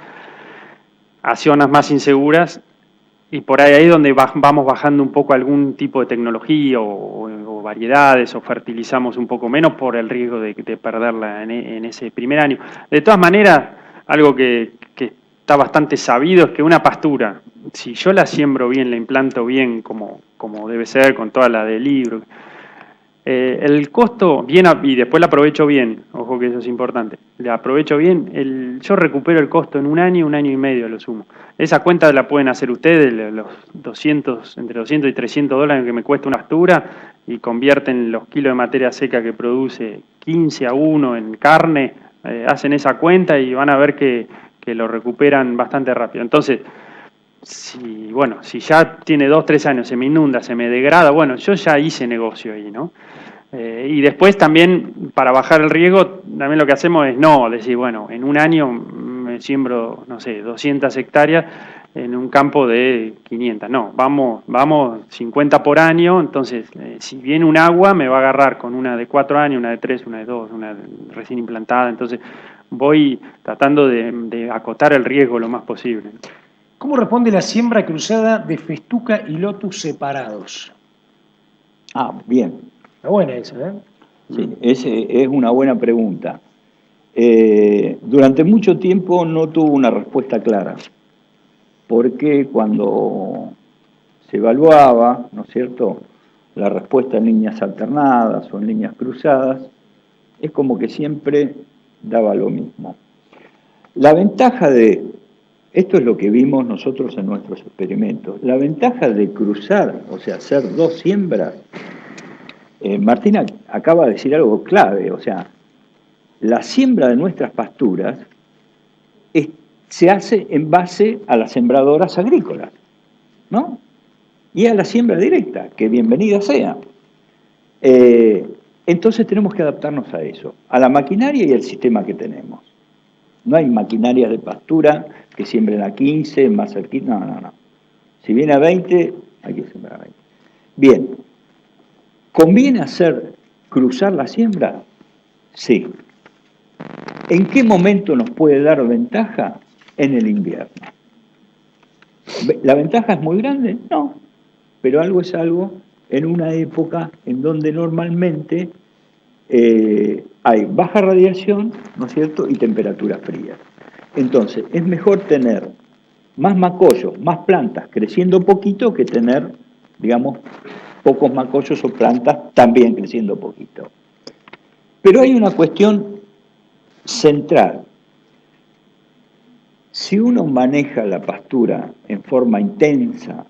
a zonas más inseguras. Y por ahí es donde vamos bajando un poco algún tipo de tecnología o variedades, o fertilizamos un poco menos por el riesgo de perderla en ese primer año. De todas maneras, algo que está bastante sabido es que una pastura, si yo la siembro bien, la implanto bien como debe ser, con toda la del libro, el costo, bien, y después la aprovecho bien, ojo que eso es importante, la aprovecho bien, yo recupero el costo en un año y medio lo sumo. Esa cuenta la pueden hacer ustedes, los entre 200 y 300 dólares que me cuesta una pastura, y convierten los kilos de materia seca que produce 15-1 en carne, hacen esa cuenta y van a ver que lo recuperan bastante rápido. Entonces, si ya tiene 2-3 años, se me inunda, se me degrada, bueno, yo ya hice negocio ahí, ¿no? Y después también, para bajar el riesgo, también lo que hacemos es decir, bueno, en un año me siembro, 200 hectáreas en un campo de 500. No, vamos 50 por año, entonces, si viene un agua, me va a agarrar con una de 4 años, una de 3, una de 2, una recién implantada, entonces voy tratando de acotar el riesgo lo más posible. ¿Cómo responde la siembra cruzada de festuca y lotus separados? Bien. Está buena esa, ¿eh? Sí, es una buena pregunta. Durante mucho tiempo no tuvo una respuesta clara, porque cuando se evaluaba, ¿no es cierto?, la respuesta en líneas alternadas o en líneas cruzadas, es como que siempre daba lo mismo. La ventaja esto es lo que vimos nosotros en nuestros experimentos, la ventaja de cruzar, o sea, hacer 2 siembras, Martina acaba de decir algo clave, o sea, la siembra de nuestras pasturas se hace en base a las sembradoras agrícolas, ¿no? Y a la siembra directa, que bienvenida sea. Entonces tenemos que adaptarnos a eso, a la maquinaria y al sistema que tenemos. No hay maquinarias de pastura que siembren a 15, más cerquita, no. Si viene a 20, hay que sembrar a 20. Bien, ¿conviene cruzar la siembra? Sí. ¿En qué momento nos puede dar ventaja? En el invierno. ¿La ventaja es muy grande? No, pero algo es algo en una época en donde normalmente hay baja radiación, ¿no es cierto?, y temperaturas frías. Entonces, es mejor tener más macollos, más plantas creciendo poquito que tener, digamos, pocos macollos o plantas también creciendo poquito. Pero hay una cuestión central. Si uno maneja la pastura en forma intensa,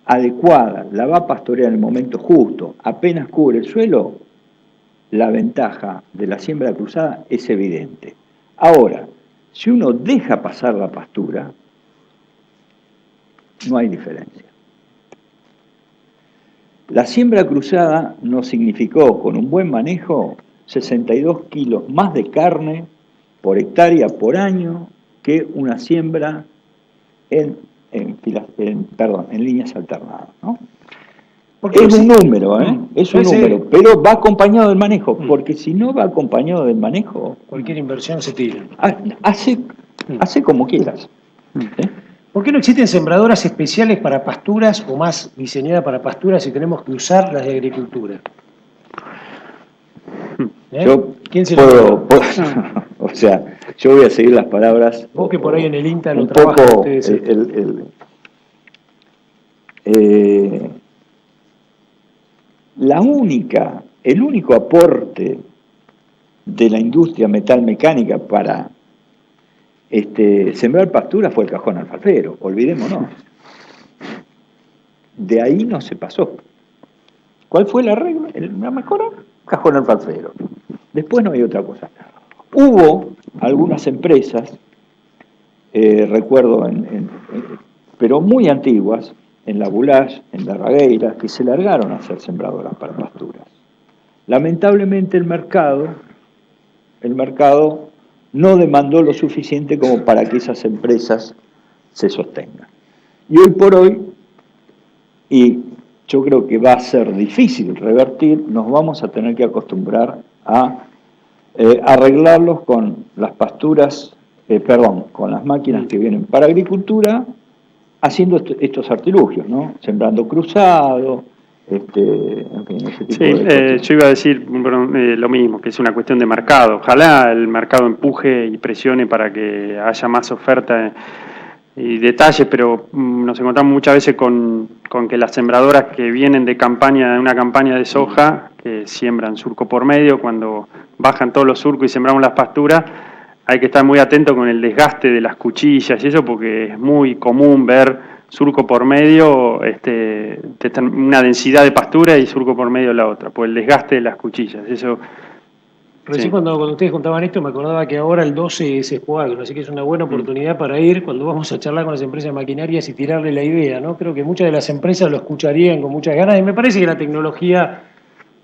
adecuada, la va a pastorear en el momento justo, apenas cubre el suelo, la ventaja de la siembra cruzada es evidente. Ahora, si uno deja pasar la pastura, no hay diferencia. La siembra cruzada nos significó, con un buen manejo, 62 kilos más de carne por hectárea por año que una siembra en líneas alternadas, ¿no? Porque es un número, es un número, pero va acompañado del manejo, porque si no va acompañado del manejo... Cualquier inversión se tira. Hace como quieras. ¿Por qué no existen sembradoras especiales para pasturas o más diseñadas para pasturas si tenemos que usar las de agricultura? Yo ¿Quién se puedo o sea, yo voy a seguir las palabras. Vos que por ahí en el INTA lo un trabajan poco ustedes. El único aporte de la industria metalmecánica para sembrar pastura fue el cajón alfalfero, olvidémonos. De ahí no se pasó. ¿Cuál fue la regla? ¿La mejora? Cajón alfalfero. Después no hay otra cosa. Hubo algunas empresas, recuerdo, pero muy antiguas, en la Boulage, en la Ragueira, que se largaron a hacer sembradoras para pasturas. Lamentablemente el mercado no demandó lo suficiente como para que esas empresas se sostengan. Y hoy por hoy, y yo creo que va a ser difícil revertir, nos vamos a tener que acostumbrar a arreglarlos con las pasturas, con las máquinas que vienen para agricultura, haciendo estos artilugios, ¿no? Sembrando cruzado, en fin, ese tipo de cosas. Yo iba a decir lo mismo, que es una cuestión de mercado. Ojalá el mercado empuje y presione para que haya más oferta y detalles, pero nos encontramos muchas veces con que las sembradoras que vienen de una campaña de soja, que siembran surco por medio, cuando bajan todos los surcos y sembramos las pasturas, hay que estar muy atento con el desgaste de las cuchillas y eso, porque es muy común ver surco por medio, una densidad de pastura y surco por medio la otra, por el desgaste de las cuchillas. Eso. Recién cuando ustedes contaban esto me acordaba que ahora el 12 es Expo Agro, así que es una buena oportunidad para ir cuando vamos a charlar con las empresas maquinarias y tirarle la idea, ¿no? Creo que muchas de las empresas lo escucharían con muchas ganas y me parece que la tecnología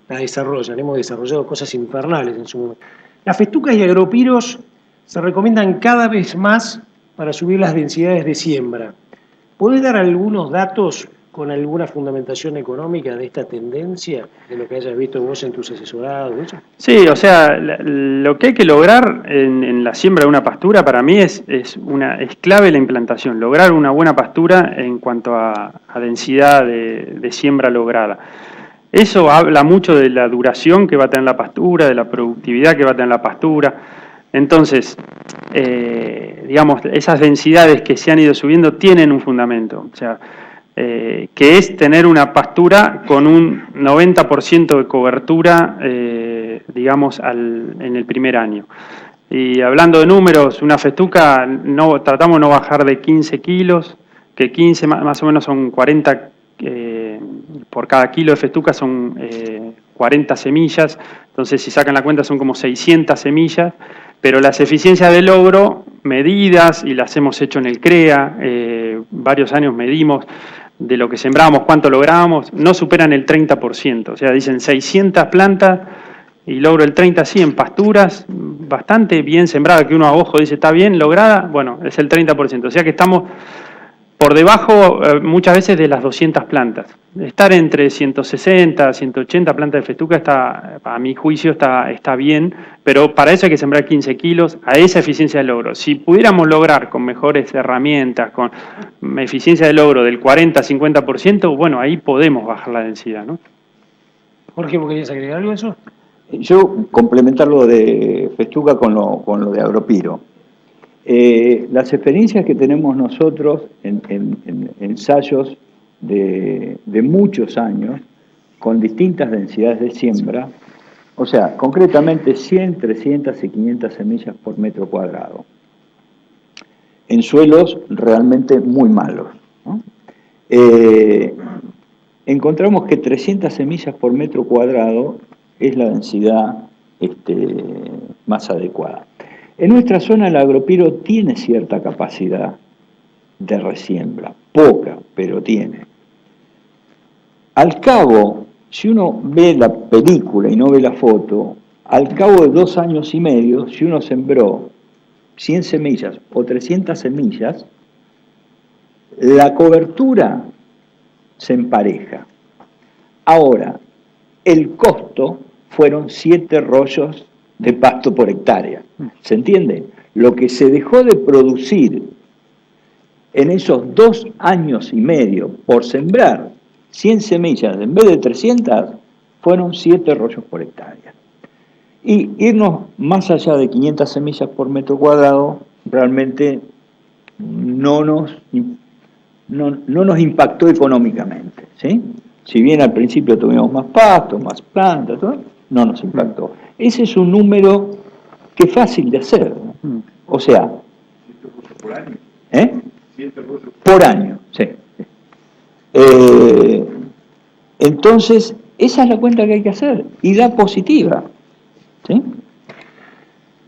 la desarrollan, hemos desarrollado cosas infernales en su momento. Las festucas y agropiros se recomiendan cada vez más para subir las densidades de siembra. ¿Podés dar algunos datos con alguna fundamentación económica de esta tendencia, de lo que hayas visto vos en tus asesorados? ¿Eso? Sí, o sea, lo que hay que lograr en la siembra de una pastura para mí es clave la implantación, lograr una buena pastura en cuanto a densidad de siembra lograda. Eso habla mucho de la duración que va a tener la pastura, de la productividad que va a tener la pastura. Entonces, digamos, esas densidades que se han ido subiendo tienen un fundamento, o sea, que es tener una pastura con un 90% de cobertura, digamos, en el primer año. Y hablando de números, una festuca, tratamos de no bajar de 15 kilos, que 15 más o menos son 40, por cada kilo de festuca son 40 semillas, entonces si sacan la cuenta son como 600 semillas, pero las eficiencias de logro medidas, y las hemos hecho en el CREA, varios años medimos de lo que sembramos, cuánto logramos, no superan el 30%, o sea, dicen 600 plantas y logro el 30, sí, en pasturas bastante bien sembrada, que uno a ojo dice está bien lograda, bueno, es el 30%, o sea que estamos por debajo muchas veces de las 200 plantas. Estar entre 160, 180 plantas de festuca está, a mi juicio, está bien, pero para eso hay que sembrar 15 kilos a esa eficiencia de logro. Si pudiéramos lograr con mejores herramientas, con eficiencia de logro del 40-50%, bueno, ahí podemos bajar la densidad, ¿no? Jorge, ¿vos querías agregar algo a eso? Yo complementar lo de festuca con lo de Agropiro. Las experiencias que tenemos nosotros en ensayos de muchos años, con distintas densidades de siembra, o sea, concretamente 100, 300 y 500 semillas por metro cuadrado, en suelos realmente muy malos, ¿no? Encontramos que 300 semillas por metro cuadrado es la densidad más adecuada. En nuestra zona el Agropiro tiene cierta capacidad de resiembra, poca, pero tiene. Al cabo, si uno ve la película y no ve la foto, al cabo de 2 años y medio, si uno sembró 100 semillas o 300 semillas, la cobertura se empareja. Ahora, el costo fueron 7 rollos de pasto por hectárea. ¿Se entiende? Lo que se dejó de producir en esos 2 años y medio por sembrar 100 semillas en vez de 300, fueron 7 rollos por hectárea. Y irnos más allá de 500 semillas por metro cuadrado realmente no nos impactó económicamente, ¿sí? Si bien al principio tuvimos más pasto, más plantas, todo, no nos impactó. Ese es un número que es fácil de hacer, ¿no? O sea, por año, sí. Entonces, esa es la cuenta que hay que hacer, y da positiva, ¿sí?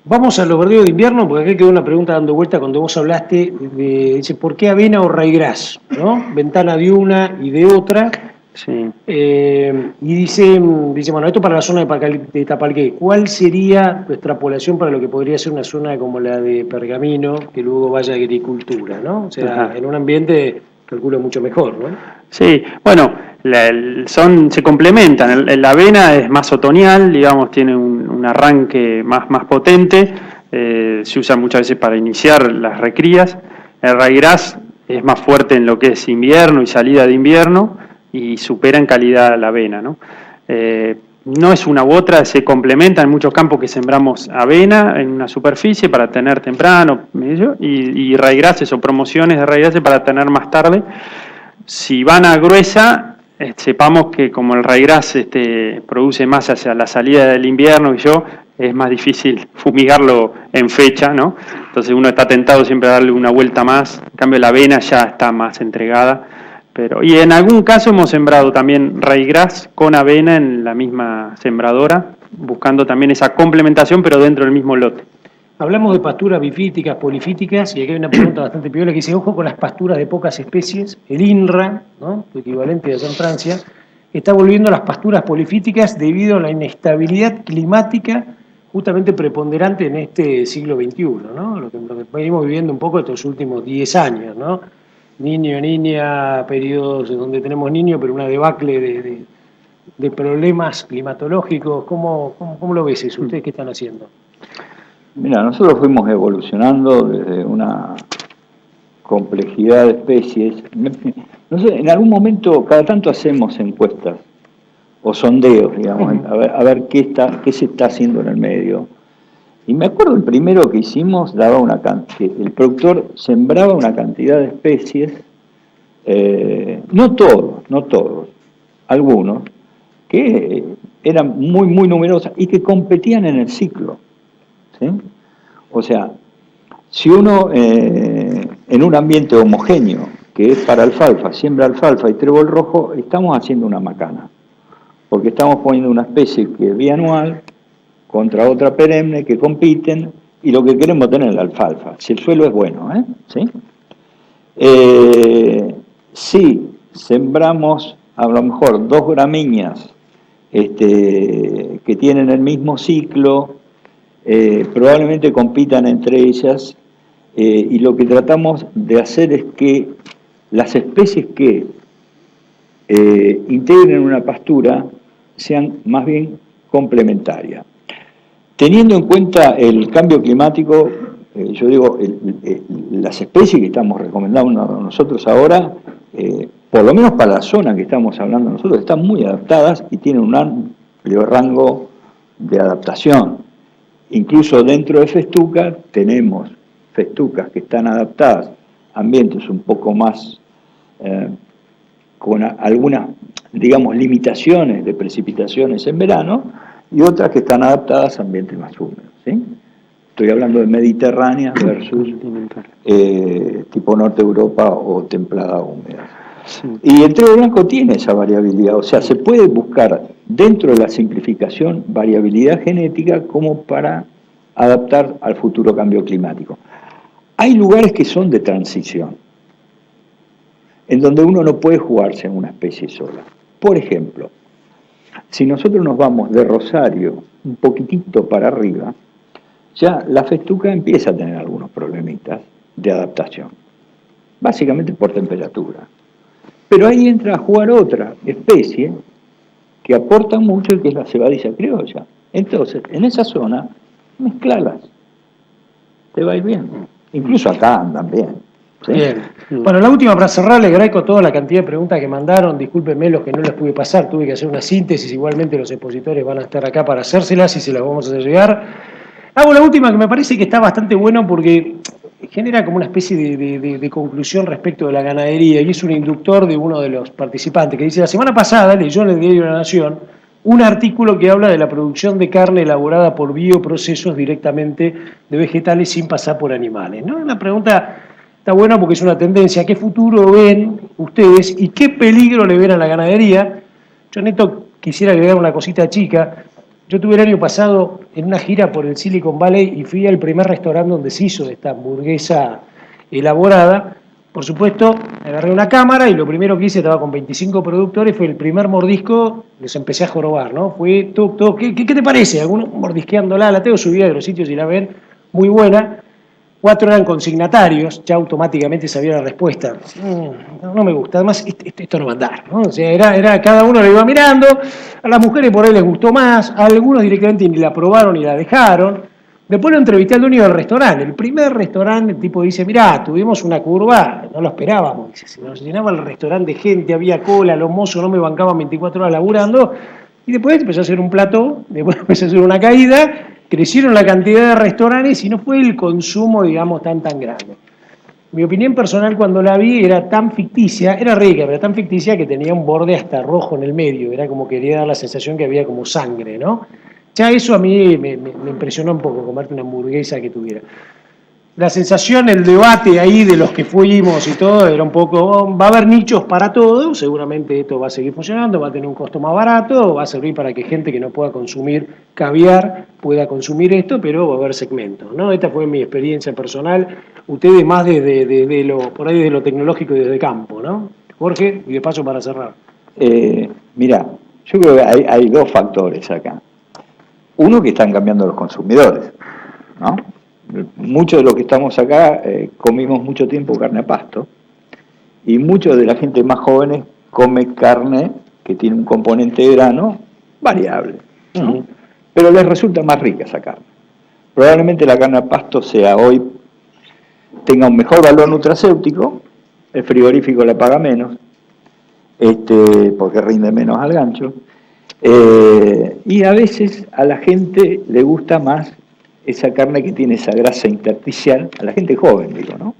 Vamos a los verdeos de invierno, porque acá quedó una pregunta dando vuelta cuando vos hablaste de, dice, ¿por qué avena o raigras? ¿No? Ventana de una y de otra. Sí. Y dice, bueno, esto para la zona de Tapalqué, ¿cuál sería tu extrapolación para lo que podría ser una zona como la de Pergamino, que luego vaya a agricultura, ¿no? O sea, en un ambiente, calculo, mucho mejor, ¿no? Sí, bueno, se complementan. La avena es más otoñal, digamos, tiene un arranque más potente, se usa muchas veces para iniciar las recrías. El raigras es más fuerte en lo que es invierno y salida de invierno, y supera en calidad la avena, ¿no? No es una u otra, se complementan en muchos campos que sembramos avena en una superficie para tener temprano, y raigrases o promociones de raigrases para tener más tarde. Si van a gruesa, sepamos que como el raigras produce más hacia la salida del invierno, es más difícil fumigarlo en fecha, ¿no? Entonces uno está tentado siempre a darle una vuelta más. En cambio la avena ya está más entregada. Y en algún caso hemos sembrado también raigras con avena en la misma sembradora, buscando también esa complementación, pero dentro del mismo lote. Hablamos de pasturas bifíticas, polifíticas, y aquí hay una pregunta bastante piola que dice, ojo con las pasturas de pocas especies. El INRA, ¿no?, tu equivalente de allá en Francia, está volviendo a las pasturas polifíticas debido a la inestabilidad climática justamente preponderante en este siglo XXI, ¿no? Lo que venimos viviendo un poco estos últimos 10 años, ¿no? Niño, niña, periodos donde tenemos niños, pero una debacle de problemas climatológicos. ¿Cómo lo ves eso? ¿Ustedes qué están haciendo? Mira, nosotros fuimos evolucionando desde una complejidad de especies. No sé, en algún momento, cada tanto hacemos encuestas o sondeos, digamos, a ver qué se está haciendo en el medio. Y me acuerdo el primero que hicimos, que el productor sembraba una cantidad de especies, no todos, algunos, que eran muy, muy numerosas y que competían en el ciclo, ¿sí? O sea, si uno en un ambiente homogéneo, que es para alfalfa, siembra alfalfa y trébol rojo, estamos haciendo una macana, porque estamos poniendo una especie que es bianual contra otra perenne que compiten, y lo que queremos tener es la alfalfa, si el suelo es bueno, ¿sí? Si sembramos a lo mejor 2 gramíneas que tienen el mismo ciclo, probablemente compitan entre ellas, y lo que tratamos de hacer es que las especies que integren una pastura sean más bien complementarias. Teniendo en cuenta el cambio climático, yo digo, las especies que estamos recomendando nosotros ahora, por lo menos para la zona que estamos hablando nosotros, están muy adaptadas y tienen un amplio rango de adaptación. Incluso dentro de festuca tenemos festucas que están adaptadas a ambientes un poco más, con algunas, digamos, limitaciones de precipitaciones en verano, y otras que están adaptadas a ambientes más húmedos, ¿sí? Estoy hablando de mediterráneas versus tipo norte Europa o templada húmeda. Sí. Y el trigo blanco tiene esa variabilidad, o sea, se puede buscar dentro de la simplificación variabilidad genética como para adaptar al futuro cambio climático. Hay lugares que son de transición, en donde uno no puede jugarse en una especie sola. Por ejemplo, si nosotros nos vamos de Rosario un poquitito para arriba, ya la festuca empieza a tener algunos problemitas de adaptación, básicamente por temperatura. Pero ahí entra a jugar otra especie que aporta mucho, que es la cebadilla criolla. Entonces, en esa zona, mezclalas, te va a ir bien. Incluso acá andan bien. ¿Sí? Bien. Bueno, la última para cerrar, le agradezco toda la cantidad de preguntas que mandaron. Discúlpenme los que no les pude pasar, tuve que hacer una síntesis. Igualmente los expositores van a estar acá para hacérselas y se las vamos a hacer llegar. Hago la última que me parece que está bastante bueno porque genera como una especie de conclusión respecto de la ganadería, y es un inductor de uno de los participantes que dice: la semana pasada leyó en el diario La Nación un artículo que habla de la producción de carne elaborada por bioprocesos directamente de vegetales sin pasar por animales, ¿no? La pregunta está buena porque es una tendencia. ¿Qué futuro ven ustedes y qué peligro le ven a la ganadería? Yo, Neto, quisiera agregar una cosita chica. Yo tuve el año pasado en una gira por el Silicon Valley y fui al primer restaurante donde se hizo esta hamburguesa elaborada. Por supuesto, agarré una cámara y lo primero que hice, estaba con 25 productores, fue el primer mordisco, les empecé a jorobar, ¿no? Fue todo, ¿qué te parece? Algunos mordisqueándola, la tengo subida de los sitios y la ven, muy buena. 4 eran consignatarios, ya automáticamente sabía la respuesta. No me gusta, además esto no va a andar, ¿no? O sea, era cada uno lo iba mirando, a las mujeres por ahí les gustó más, a algunos directamente ni la probaron ni la dejaron. Después lo entrevisté al dueño del restaurante, el primer restaurante. El tipo dice: mirá, tuvimos una curva, no lo esperábamos, dice, se nos llenaba el restaurante de gente, había cola, los mozos no me bancaban 24 horas laburando, y después empezó a hacer un plató, después empezó a hacer una caída, crecieron la cantidad de restaurantes y no fue el consumo, digamos, tan grande. Mi opinión personal cuando la vi era tan ficticia, era rica, pero tan ficticia que tenía un borde hasta rojo en el medio, era como que quería dar la sensación que había como sangre, ¿no? Ya eso a mí me impresionó un poco, comerte una hamburguesa que tuviera. La sensación, el debate ahí de los que fuimos y todo, era un poco, va a haber nichos para todo, seguramente esto va a seguir funcionando, va a tener un costo más barato, va a servir para que gente que no pueda consumir caviar pueda consumir esto, pero va a haber segmentos, ¿no? Esta fue mi experiencia personal, ustedes más de lo, por ahí desde lo tecnológico y desde campo, ¿no? Jorge, y de paso para cerrar. Mirá, yo creo que hay dos factores acá. Uno, que están cambiando los consumidores, ¿no? Muchos de los que estamos acá comimos mucho tiempo carne a pasto, y muchos de la gente más jóvenes come carne que tiene un componente de grano variable, ¿no? Pero les resulta más rica esa carne. Probablemente la carne a pasto tenga un mejor valor nutracéutico, el frigorífico la paga menos, porque rinde menos al gancho, y a veces a la gente le gusta más esa carne que tiene esa grasa intersticial, a la gente joven, digo, ¿no?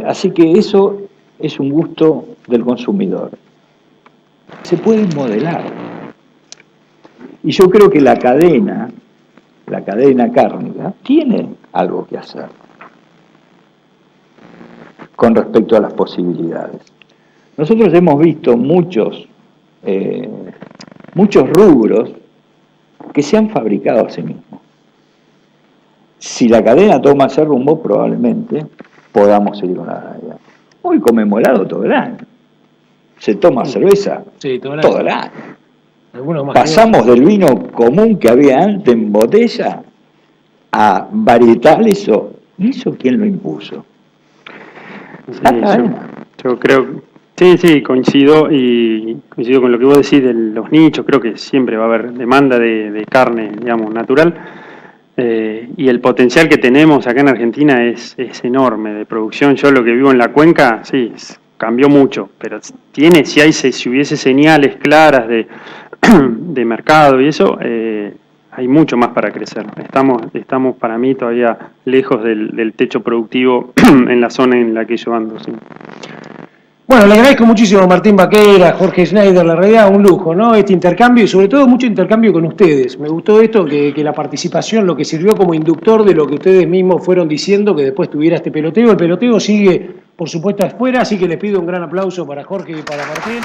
Así que eso es un gusto del consumidor. Se puede modelar. Y yo creo que la cadena cárnica, tiene algo que hacer con respecto a las posibilidades. Nosotros hemos visto muchos rubros que se han fabricado a sí mismos. Si la cadena toma ese rumbo, probablemente podamos seguir con la ganadería. Hoy comemos helado todo el año. Se toma cerveza todo el año. Pasamos del vino común que había antes en botella a varietales. ¿Y eso quién lo impuso? La cadena. Yo creo, sí, coincido con lo que vos decís de los nichos. Creo que siempre va a haber demanda de carne, digamos, natural. Y el potencial que tenemos acá en Argentina es enorme de producción. Yo lo que vivo en la cuenca, sí, cambió mucho, pero si hubiese señales claras de mercado y eso, hay mucho más para crecer. Estamos para mí todavía lejos del techo productivo en la zona en la que yo ando. Sí. Bueno, le agradezco muchísimo a Martín Baquera, Jorge Schneider, la realidad, un lujo, ¿no? Este intercambio y sobre todo mucho intercambio con ustedes. Me gustó esto, que la participación, lo que sirvió como inductor de lo que ustedes mismos fueron diciendo, que después tuviera este peloteo. El peloteo sigue, por supuesto, afuera, así que les pido un gran aplauso para Jorge y para Martín.